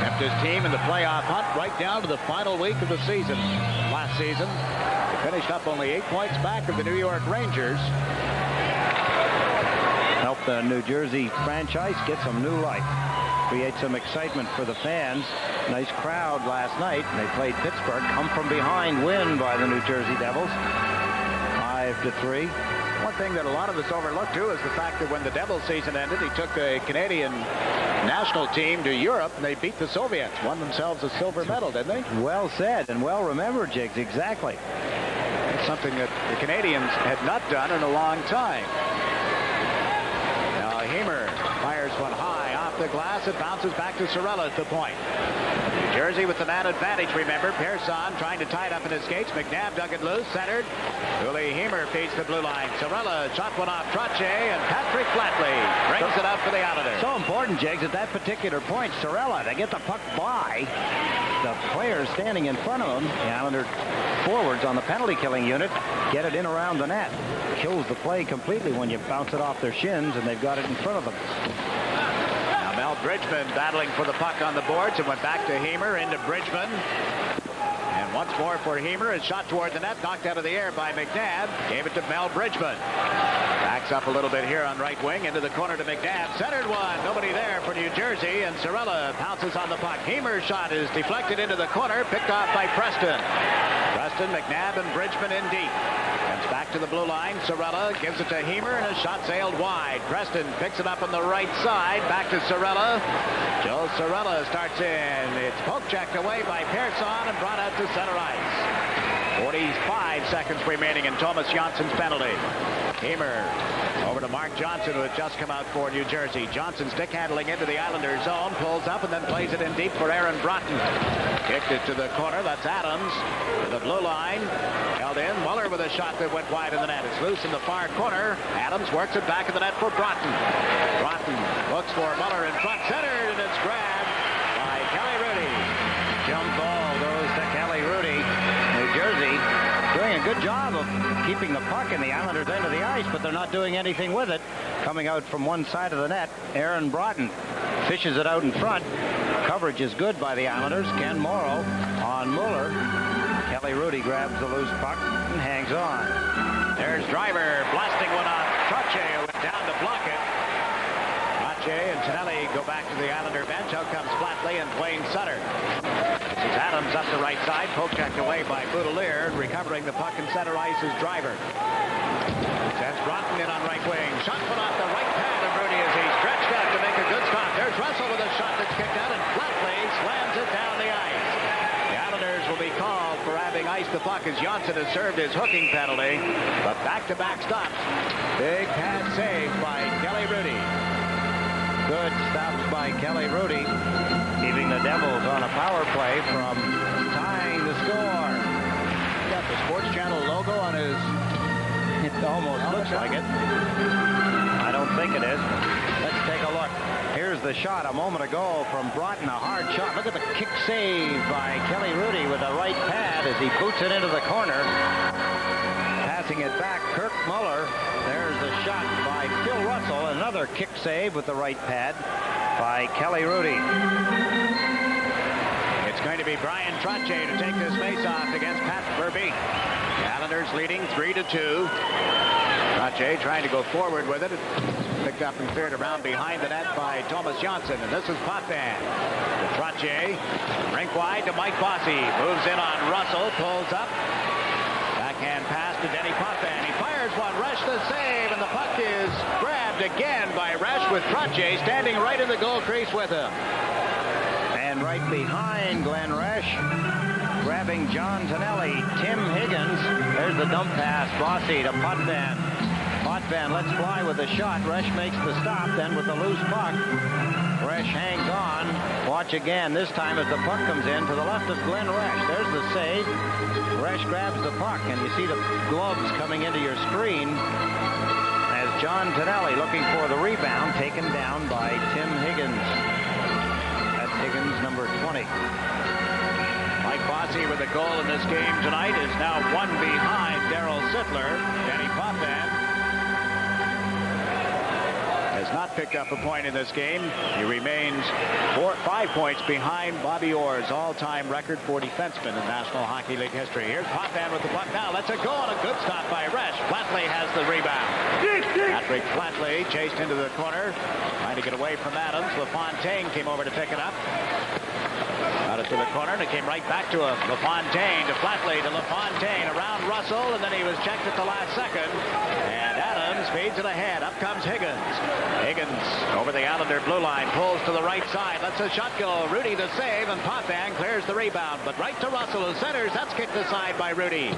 Speaker 1: Kept his team in the playoff hunt right down to the final week of the season. Last season, they finished up only 8 points back of the New York Rangers.
Speaker 2: Helped the New Jersey franchise get some new life. Create some excitement for the fans. Nice crowd last night. They played Pittsburgh. Come from behind win by the New Jersey Devils. 5-3.
Speaker 1: One thing that a lot of us overlooked, too, is the fact that when the Devils season ended, he took a Canadian national team to Europe, and they beat the Soviets. Won themselves a silver medal, didn't they?
Speaker 2: Well said and well remembered, Jiggs. Exactly.
Speaker 1: It's something that the Canadians had not done in a long time. the glass. It bounces back to Sorella at the point. New Jersey with the man advantage, remember. Pearson trying to tie it up in his skates. McNabb dug it loose, centered. Uli Hemer feeds the blue line. Sorella shot one off Trottier, and Patrick Flatley brings it up for the Islanders.
Speaker 2: So important, Jiggs, at that particular point. Sorella, they get the puck by the players standing in front of them. The Islander forwards on the penalty killing unit get it in around the net. Kills the play completely when you bounce it off their shins and they've got it in front of them.
Speaker 1: Now Mel Bridgman battling for the puck on the boards and went back to Hemer, into Bridgman. And once more for Hemer, a shot toward the net, knocked out of the air by McNabb. Gave it to Mel Bridgman. Backs up a little bit here on right wing, into the corner to McNabb. Centered one, nobody there for New Jersey, and Sorella pounces on the puck. Hemer's shot is deflected into the corner, picked off by Preston. Preston, McNabb, and Bridgman in deep. Comes back to the blue line. Sorella gives it to Hemer, and a shot sailed wide. Preston picks it up on the right side. Back to Sorella. Joe Sorella starts in. It's poke-checked away by Pearson and brought out to center ice. 45 seconds remaining in Thomas Jansson's penalty. Hemer over to Mark Johnson, who had just come out for New Jersey. Johnson stick handling into the Islanders zone, pulls up and then plays it in deep for Aaron Broughton. Kicked it to the corner. That's Adams to the blue line. Held in. Muller with a shot that went wide in the net. It's loose in the far corner. Adams works it back in the net for Broughton. Broughton looks for Muller in front, centered, and it's grabbed by Kelly Rudy.
Speaker 2: Jump ball goes to Kelly Rudy. New Jersey doing a good job of keeping the puck in the Islanders' end of the ice, but they're not doing anything with it. Coming out from one side of the net, Aaron Broughton fishes it out in front. Coverage is good by the Islanders. Ken Morrow on Muller. Kelly Rudy grabs the loose puck and hangs on.
Speaker 1: There's Driver blasting one off Trottier, who went down to block it. Trottier and Tonelli go back to the Islander bench. Out comes Flatley and Wayne Sutter. This is Adams up the right side. Poke checked away by Boudelier. Recovering the puck in center ice is Driver. Sends Broughton in on right wing. Shot put off the right pad of Rudy as he stretched out to make a good stop. There's Russell with a shot that's kicked out, and Flatley slams it down the ice. The Islanders will be called for having iced the puck as Janssen has served his hooking penalty. But back-to-back stops. Big pad save by Kelly Rudy.
Speaker 2: Good stops by Kelly Rudy, keeping the Devils on a power play from tying the score.
Speaker 1: Got the Sports Channel logo on his...
Speaker 2: It almost looks like it. I don't think it is. Let's take a look. Here's the shot a moment ago from Broughton, a hard shot. Look at the kick save by Kelly Rudy with the right pad as he boots it into the corner. Passing it back, Kirk Muller. There's the shot by Phil Russell. Another kick save with the right pad by Kelly Rudy.
Speaker 1: It's going to be Brian Trottier to take this face-off against Pat Verbeek. The Islanders leading 3-2. Trottier trying to go forward with it. Picked up and cleared around behind the net by Thomas Janssen. And this is Potvin to Trottier. Rink wide to Mike Bossy. Moves in on Russell. Pulls up. Backhand pass to Denny Potvin. He fires one. Resch the save. And the puck is grabbed again by Resch with Trottier standing right in the goal crease with him.
Speaker 2: And right behind Glenn Resch, grabbing John Tonelli, Tim Higgins. There's the dump pass. Bossy to Potvin. Potvin lets fly with a shot. Resch makes the stop. Then with the loose puck, Resch hangs on. Watch again. This time as the puck comes in to the left of Glenn Resch. There's the save. Resch grabs the puck, and you see the gloves coming into your screen as John Tonelli looking for the rebound, taken down by Tim Higgins. That's Higgins, number 20.
Speaker 1: Mike Bossy with a goal in this game tonight is now one behind Darryl Sittler. Denny Potvin has not picked up a point in this game. He remains 5 points behind Bobby Orr's all-time record for defensemen in National Hockey League history. Here's Potvin with the puck now. Let's it go on a good stop by Resch. Flatley has the rebound. Patrick Flatley chased into the corner, trying to get away from Adams. LaFontaine came over to pick it up. Got it to the corner, and it came right back to LaFontaine, to Flatley, to LaFontaine, around Russell, and then he was checked at the last second. And Adams feeds it ahead. Up comes Higgins. Higgins over the Islander blue line, pulls to the right side, lets a shot go. Rudy the save, and Potvin clears the rebound. But right to Russell, who centers. That's kicked aside by Rudy.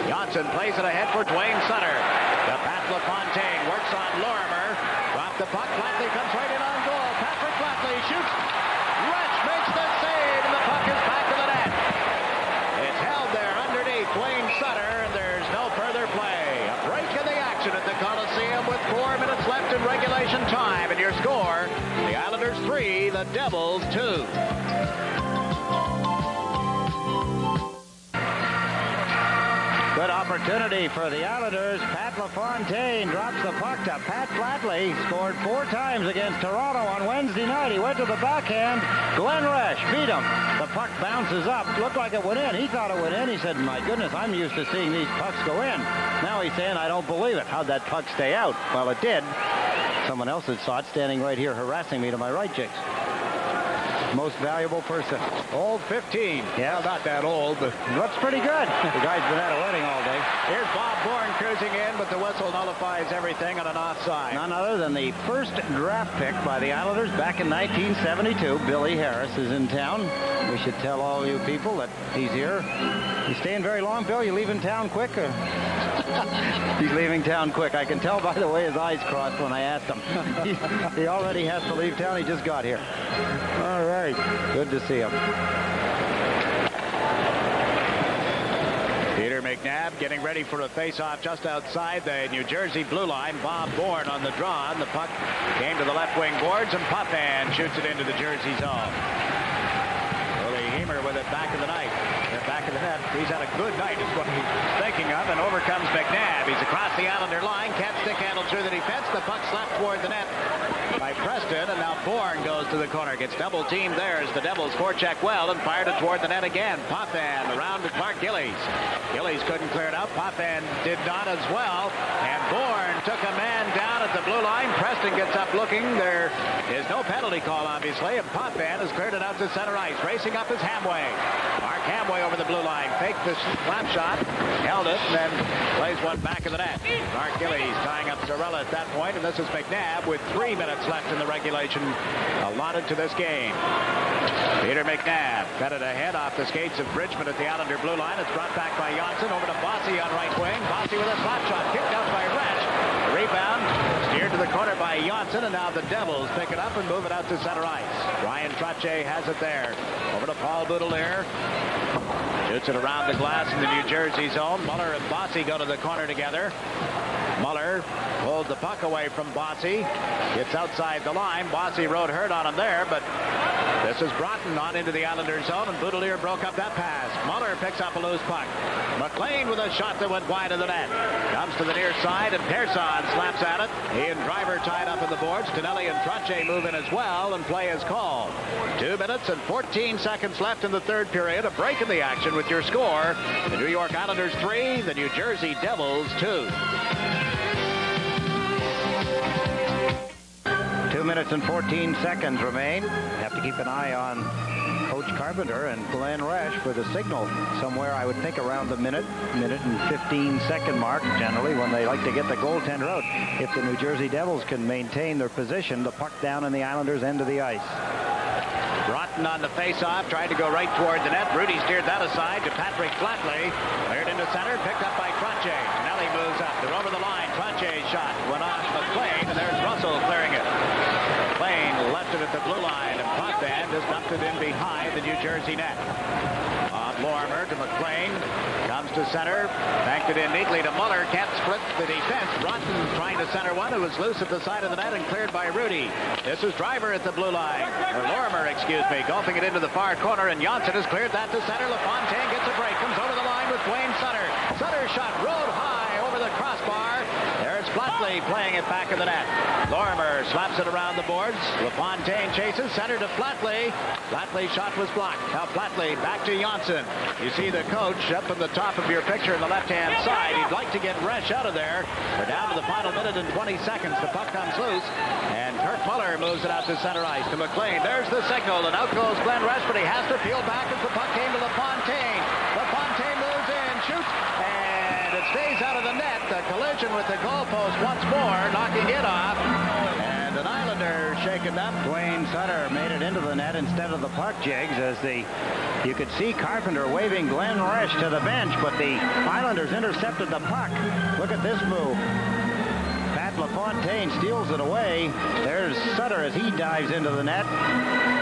Speaker 1: Janssen plays it ahead for Dwayne Sutter. To Pat LaFontaine, works on Lorimer. Dropped the puck. Flatley comes right in on goal. Patrick Flatley Flatley shoots. Resch makes the save, and the puck is back to the net. It's held there underneath Wayne Sutter, and there's no further play. A break in the action at the Coliseum with 4 minutes left in regulation time. And your score, the Islanders 3, the Devils 2.
Speaker 2: Good opportunity for the Islanders. Pat LaFontaine drops the puck to Pat Flatley. Scored 4 times against Toronto on Wednesday night. He went to the backhand. Glenn Resch beat him. The puck bounces up. Looked like it went in. He thought it went in. He said, my goodness, I'm used to seeing these pucks go in. Now he's saying, I don't believe it. How'd that puck stay out? Well, it did. Someone else had saw it standing right here harassing me to my right, Jiggs. Most valuable person.
Speaker 1: Old 15.
Speaker 2: Yeah.
Speaker 1: Well, not that old, but
Speaker 2: looks pretty good. The guy's been at a wedding all day.
Speaker 1: here's Bob Bourne cruising in, but the whistle nullifies everything on an offside.
Speaker 2: None other than the first draft pick by the Islanders back in 1972. Billy Harris is in town. We should tell all you people that he's here. You staying very long, Bill? You leaving town quick? Or? He's leaving town quick. I can tell by the way his eyes crossed when I asked him. He already has to leave town. He just got here. All right. Good to see him.
Speaker 1: Peter McNabb getting ready for a face-off just outside the New Jersey blue line. Bob Bourne on the draw, and the puck came to the left wing boards, and Puffan shoots it into the Jersey zone. Willie Heemer with it back of the net. Back of the net. He's had a good night is what he's thinking of, and over comes McNabb. He's across the Islander line. Can't stick handle through the defense. The puck slapped toward the net by Preston, and now Bourne goes to the corner. Gets double teamed there as the Devils forecheck well and fired it toward the net again. Puffan around to Mark Gillies. Gillies couldn't clear it out. Puffan did not as well, and Bourne took a man down at the blue line. Preston gets up looking. There is no penalty call, obviously, and Puffan has cleared it out to center ice. Racing up is Hamway. Mark Hamway over the blue line. Faked the slap shot, held it, and then plays one back of the net. Mark Gillies tying up Zarella at that point, and this is McNabb with 3 minutes left in the regulation allotted to this game. Peter McNabb cut it ahead off the skates of Bridgman at the Islander blue line. It's brought back by Janssen over to Bossy on right wing. Bossy with a slap shot kicked out by Resch. The rebound steered to the corner by Janssen, and now the Devils pick it up and move it out to center ice. Ryan Trottier has it there. Over to Paul Boudelier. Shoots it around the glass in the New Jersey zone. Muller and Bossy go to the corner together. Muller pulled the puck away from Bossy. Gets outside the line. Bossy rode hurt on him there, but this is Broughton on into the Islanders zone, and Boudelier broke up that pass. Muller picks up a loose puck. McLean with a shot that went wide of the net. Comes to the near side, and Persson slaps at it. He and Driver tied up in the boards. Tonelli and Trottier move in as well, and play is called. 2 minutes and 14 seconds left in the third period. A break in the action with your score. The New York Islanders 3, the New Jersey Devils 2.
Speaker 2: 2 minutes and 14 seconds remain. Have to keep an eye on Coach Carpenter and Glenn Resch for the signal somewhere, I would think, around the minute and 15-second mark, generally, when they like to get the goaltender out. If the New Jersey Devils can maintain their position, the puck down in the Islanders' end of the ice.
Speaker 1: Broughton on the face-off, tried to go right toward the net. Rudy steered that aside to Patrick Flatley. Cleared into center, picked up by Trottier. Tonelli moves up. They're over the line. Trottier's shot went off McLean, and there's Russell clearing it. McLean left it at the blue line, and Potvin just dumped it in behind the New Jersey net. Lorimer to McLean. Comes to center. Banked it in neatly to Muller. Can't split the defense. Broughton trying to center one. It was loose at the side of the net and cleared by Rudy. This is Driver at the blue line. Or Lorimer, excuse me. Gulping it into the far corner, and Janssen has cleared that to center. LaFontaine gets a break. Comes over the line with Wayne Sutter. Sutter shot rode high over the crossbar. There's Flatley playing it back of the net. Lorimer slaps it around the boards. LaFontaine chases. Center to Flatley. Flatley's shot was blocked. Now Flatley back to Janssen. You see the coach up in the top of your picture on the left-hand side. He'd like to get Resch out of there. We're down to the final minute and 20 seconds. The puck comes loose, and Kurt Muller moves it out to center ice to McLean. There's the signal, and out goes Glenn Resch, but he has to peel back as the puck came to LaFontaine. LaFontaine moves in, shoots, and it stays out of the net. The collision with the goalpost once more, knocking it off. And an Islander shaken up.
Speaker 2: Wayne Sutter made it into the net instead of the puck, Jiggs, as you could see Carpenter waving Glenn Resch to the bench, but the Islanders intercepted the puck. Look at this move. Pat LaFontaine steals it away. There's Sutter as he dives into the net.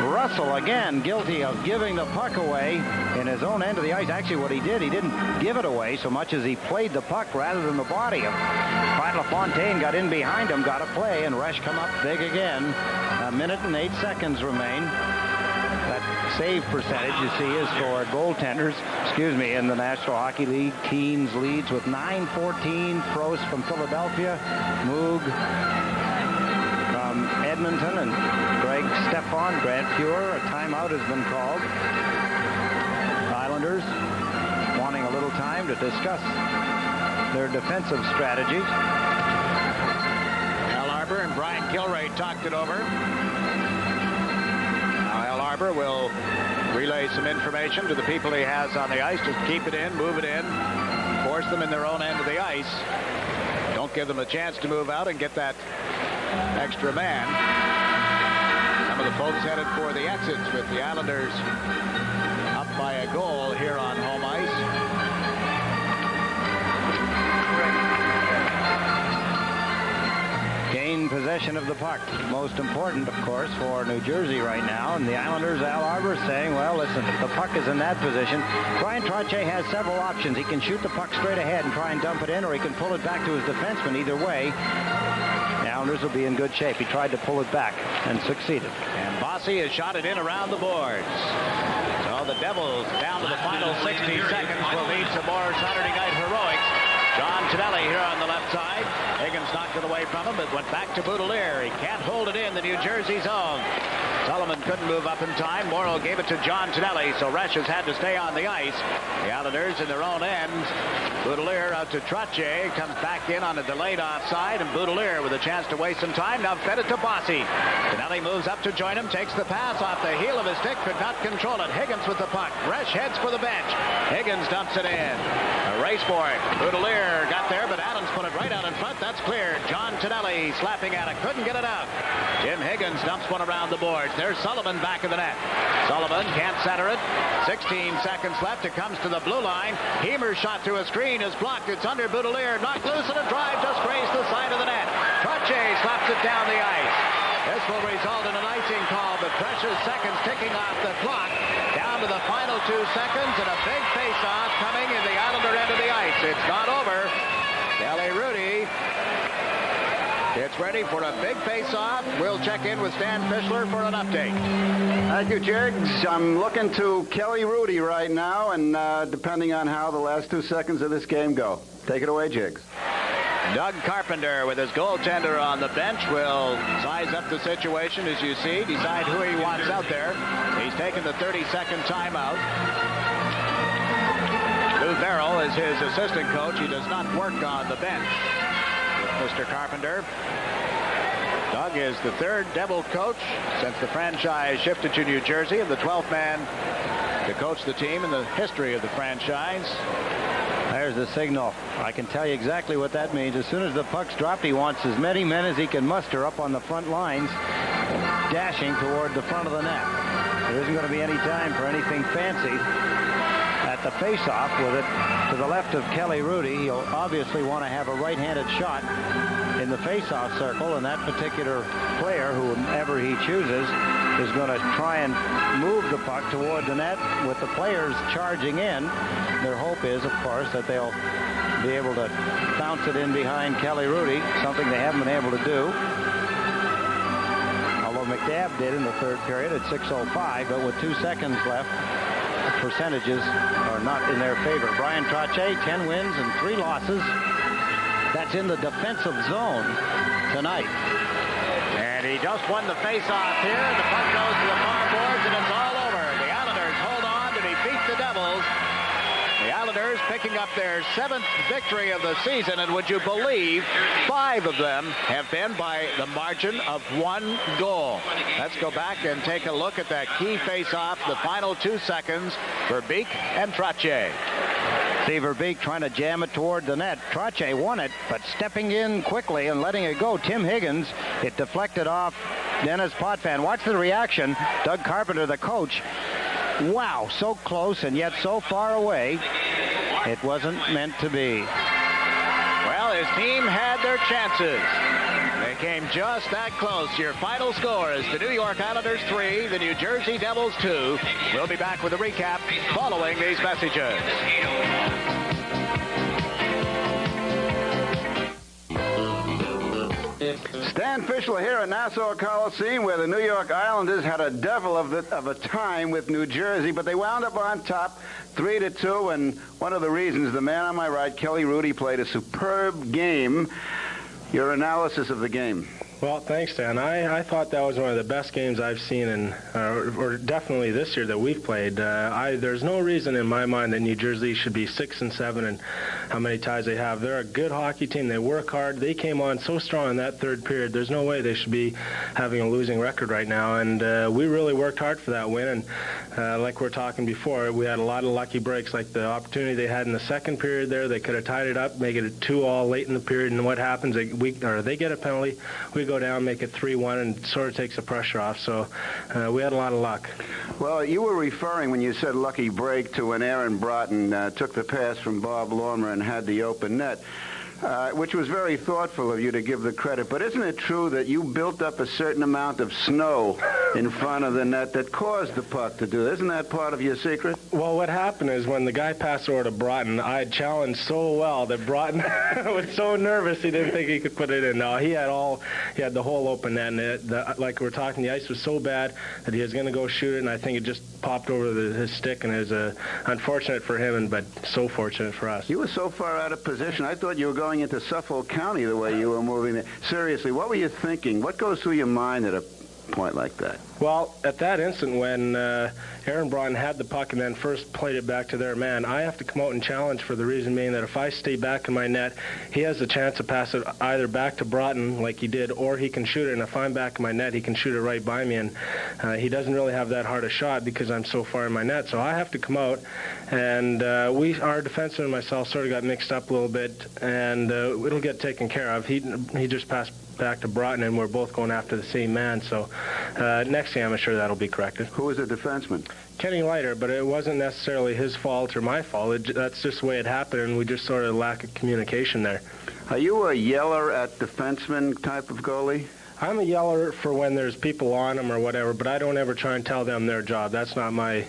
Speaker 2: Russell again guilty of giving the puck away in his own end of the ice. Actually, what he didn't give it away so much as he played the puck rather than the body. Pat LaFontaine got in behind him, got a play, and Resch come up big again. A minute and 8 seconds remain. That save percentage, you see, is for goaltenders, in the National Hockey League. Keens leads with 9-14. Frost from Philadelphia. Moog from Edmonton, and Greg Stefan, Grant Fuhrer. A timeout has been called. Islanders wanting a little time to discuss their defensive strategies.
Speaker 1: Al Arbor and Brian Kilray talked it over. Now Al Arbor will relay some information to the people he has on the ice. Just keep it in, move it in, force them in their own end of the ice. Don't give them a chance to move out and get that extra man. Some of the folks headed for the exits with the Islanders up by a goal here on home ice.
Speaker 2: Gain possession of the puck. Most important, of course, for New Jersey right now. And the Islanders, Al Arbor, saying, well, listen, if the puck is in that position, Brian Trottier has several options. He can shoot the puck straight ahead and try and dump it in, or he can pull it back to his defenseman. Either way, the Islanders will be in good shape. He tried to pull it back and succeeded.
Speaker 1: And Bossy has shot it in around the boards. So the Devils, down to the final 60 seconds, will lead some more Saturday night heroics. John Tonelli here on the left side. Higgins knocked it away from him, but went back to Boudelier. He can't hold it in the New Jersey zone. Sullivan couldn't move up in time. Morrow gave it to John Tonelli, so Resch has had to stay on the ice. The Islanders in their own end. Boudelier out to Trottier. Comes back in on a delayed offside, and Boudelier with a chance to waste some time. Now fed it to Bossy. Tonelli moves up to join him, takes the pass off the heel of his stick, could not control it. Higgins with the puck. Resch heads for the bench. Higgins dumps it in. A race for it. Boudelier got there, but Adams put it right out in front. That's cleared. John Tonelli slapping at it. Couldn't get it out. Jim Higgins dumps one around the boards. There's Sullivan back of the net. Sullivan can't center it. 16 seconds left. It comes to the blue line. Heemer's shot through a screen is blocked. It's under Boudelier. Knocked loose, and a drive just grazed the side of the net. Trottier slaps it down the ice. This will result in an icing call, but precious seconds ticking off the clock. Down to the final 2 seconds, and a big face-off coming in the Islander end of the ice. It's not over. Kelly Rudy gets ready for a big face-off. We'll check in with Stan Fischler for an update.
Speaker 3: Thank you, Jiggs. I'm looking to Kelly Rudy right now, and depending on how the last 2 seconds of this game go. Take it away, Jiggs.
Speaker 1: Doug Carpenter with his goaltender on the bench will size up the situation as you see, decide who he wants out there. He's taken the 30-second timeout. Lou Merrill is his assistant coach. He does not work on the bench with Mr. Carpenter. Doug is the third Devil coach since the franchise shifted to New Jersey, and the 12th man to coach the team in the history of the franchise.
Speaker 2: There's the signal. I can tell you exactly what that means. As soon as the puck's dropped, he wants as many men as he can muster up on the front lines, dashing toward the front of the net. There isn't going to be any time for anything fancy. At the face-off with it to the left of Kelly Rudy, he'll obviously want to have a right-handed shot in the face-off circle, and that particular player, whoever he chooses, is going to try and move the puck toward the net with the players charging in. Their hope is, of course, that they'll be able to bounce it in behind Kelly Rudy, something they haven't been able to do. Although McNabb did in the third period at 6:05, but with 2 seconds left, the percentages are not in their favor. Brian Trottier, 10 wins and 3 losses. That's in the defensive zone tonight.
Speaker 1: And he just won the face-off here. The puck goes to the far boards, and it's all over. The Islanders hold on to defeat the Devils. The Islanders picking up their 7th victory of the season, and would you believe 5 of them have been by the margin of 1 goal. Let's go back and take a look at that key face-off, the final 2 seconds for Beek and Trottier.
Speaker 2: See Verbeek trying to jam it toward the net. Trottier won it, but stepping in quickly and letting it go. Tim Higgins, it deflected off Dennis Potvin. Watch the reaction. Doug Carpenter, the coach. Wow, so close and yet so far away. It wasn't meant to be.
Speaker 1: Well, his team had their chances. It came just that close. Your final score is the New York Islanders 3, the New Jersey Devils 2. We'll be back with a recap following these messages.
Speaker 3: Stan Fischler here at Nassau Coliseum, where the New York Islanders had a devil of a time with New Jersey, but they wound up on top 3-2, and one of the reasons, the man on my right, Kelly Rudy, played a superb game. Your analysis of the game.
Speaker 5: Well, thanks, Dan. I thought that was one of the best games I've seen, or definitely this year that we've played. There's no reason in my mind that New Jersey should be 6-7 and how many ties they have. They're a good hockey team. They work hard. They came on so strong in that third period. There's no way they should be having a losing record right now. And we really worked hard for that win. And like we were talking before, we had a lot of lucky breaks, like the opportunity they had in the second period there. They could have tied it up, make it a 2-all late in the period. And what happens? They get a penalty. We go down, make it 3-1, and sort of takes the pressure off. So we had a lot of luck.
Speaker 3: Well, you were referring, when you said lucky break, to when Aaron Broughton took the pass from Bob Lormer and had the open net, which was very thoughtful of you to give the credit. But isn't it true that you built up a certain amount of snow in front of the net that caused the puck to do that? Isn't that part of your secret?
Speaker 5: Well, what happened is when the guy passed over to Broughton, I had challenged so well that Broughton was so nervous he didn't think he could put it in. No, he had the whole open net, and like we were talking, the ice was so bad that he was going to go shoot it, and I think it just popped over his stick, and it was unfortunate for him, but so fortunate for us.
Speaker 3: You were so far out of position. I thought you were going into Suffolk County the way you were moving there. Seriously, what were you thinking? What goes through your mind at a point like that?
Speaker 5: Well, at that instant when Aaron Broughton had the puck and then first played it back to their man, I have to come out and challenge for the reason being that if I stay back in my net, he has the chance to pass it either back to Broughton like he did, or he can shoot it, and if I'm back in my net, he can shoot it right by me, and he doesn't really have that hard a shot because I'm so far in my net, so I have to come out, and our defenseman and myself sort of got mixed up a little bit, and it'll get taken care of. He just passed back to Broughton, and we're both going after the same man, so next game I'm sure that'll be corrected.
Speaker 3: Who was the defenseman?
Speaker 5: Kenny Leiter, but it wasn't necessarily his fault or my fault. That's just the way it happened, and we just sort of lack of communication there.
Speaker 3: Are you a yeller at defenseman type of goalie?
Speaker 5: I'm a yeller for when there's people on them or whatever, but I don't ever try and tell them their job. That's not my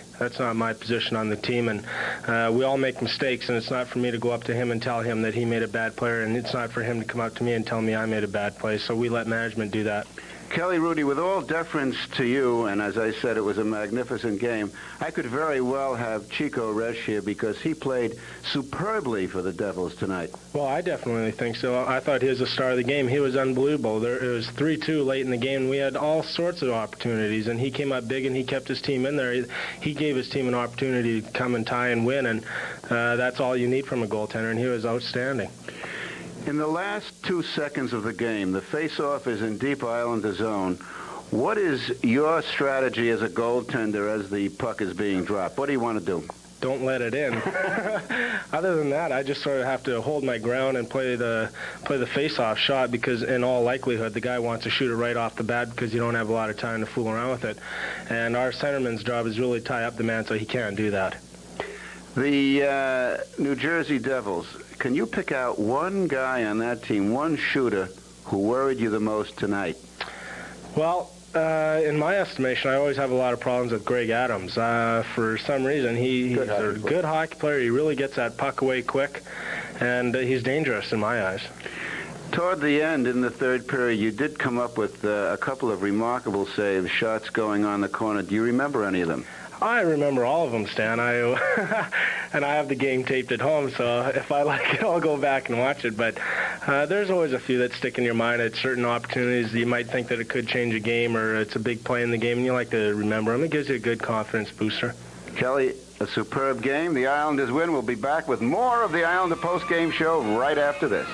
Speaker 5: position on the team, and we all make mistakes, and it's not for me to go up to him and tell him that he made a bad player, and it's not for him to come up to me and tell me I made a bad play, so we let management do that.
Speaker 3: Kelly Rudy, with all deference to you, and as I said, it was a magnificent game, I could very well have Chico Resch here because he played superbly for the Devils tonight.
Speaker 5: Well, I definitely think so. I thought he was the star of the game. He was unbelievable. It was 3-2 late in the game, and we had all sorts of opportunities, and he came up big, and he kept his team in there. He gave his team an opportunity to come and tie and win, and that's all you need from a goaltender, and he was outstanding.
Speaker 3: In the last 2 seconds of the game, the face-off is in deep Islander zone. What is your strategy as a goaltender as the puck is being dropped? What do you want to do?
Speaker 5: Don't let it in. Other than that, I just sort of have to hold my ground and play the face-off shot because in all likelihood the guy wants to shoot it right off the bat because you don't have a lot of time to fool around with it. And our centerman's job is really tie up the man so he can't do that.
Speaker 3: The New Jersey Devils, can you pick out one guy on that team, one shooter, who worried you the most tonight?
Speaker 5: Well, in my estimation, I always have a lot of problems with Greg Adams. For some reason, he's a good hockey player. He really gets that puck away quick, and he's dangerous in my eyes.
Speaker 3: Toward the end, in the third period, you did come up with a couple of remarkable saves, shots going on the corner. Do you remember any of them?
Speaker 5: I remember all of them, Stan. And I have the game taped at home, so if I like it, I'll go back and watch it. But there's always a few that stick in your mind at certain opportunities. You might think that it could change a game or it's a big play in the game, and you like to remember them. It gives you a good confidence booster.
Speaker 3: Kelly, a superb game. The Islanders win. We'll be back with more of the Islander post-game show right after this.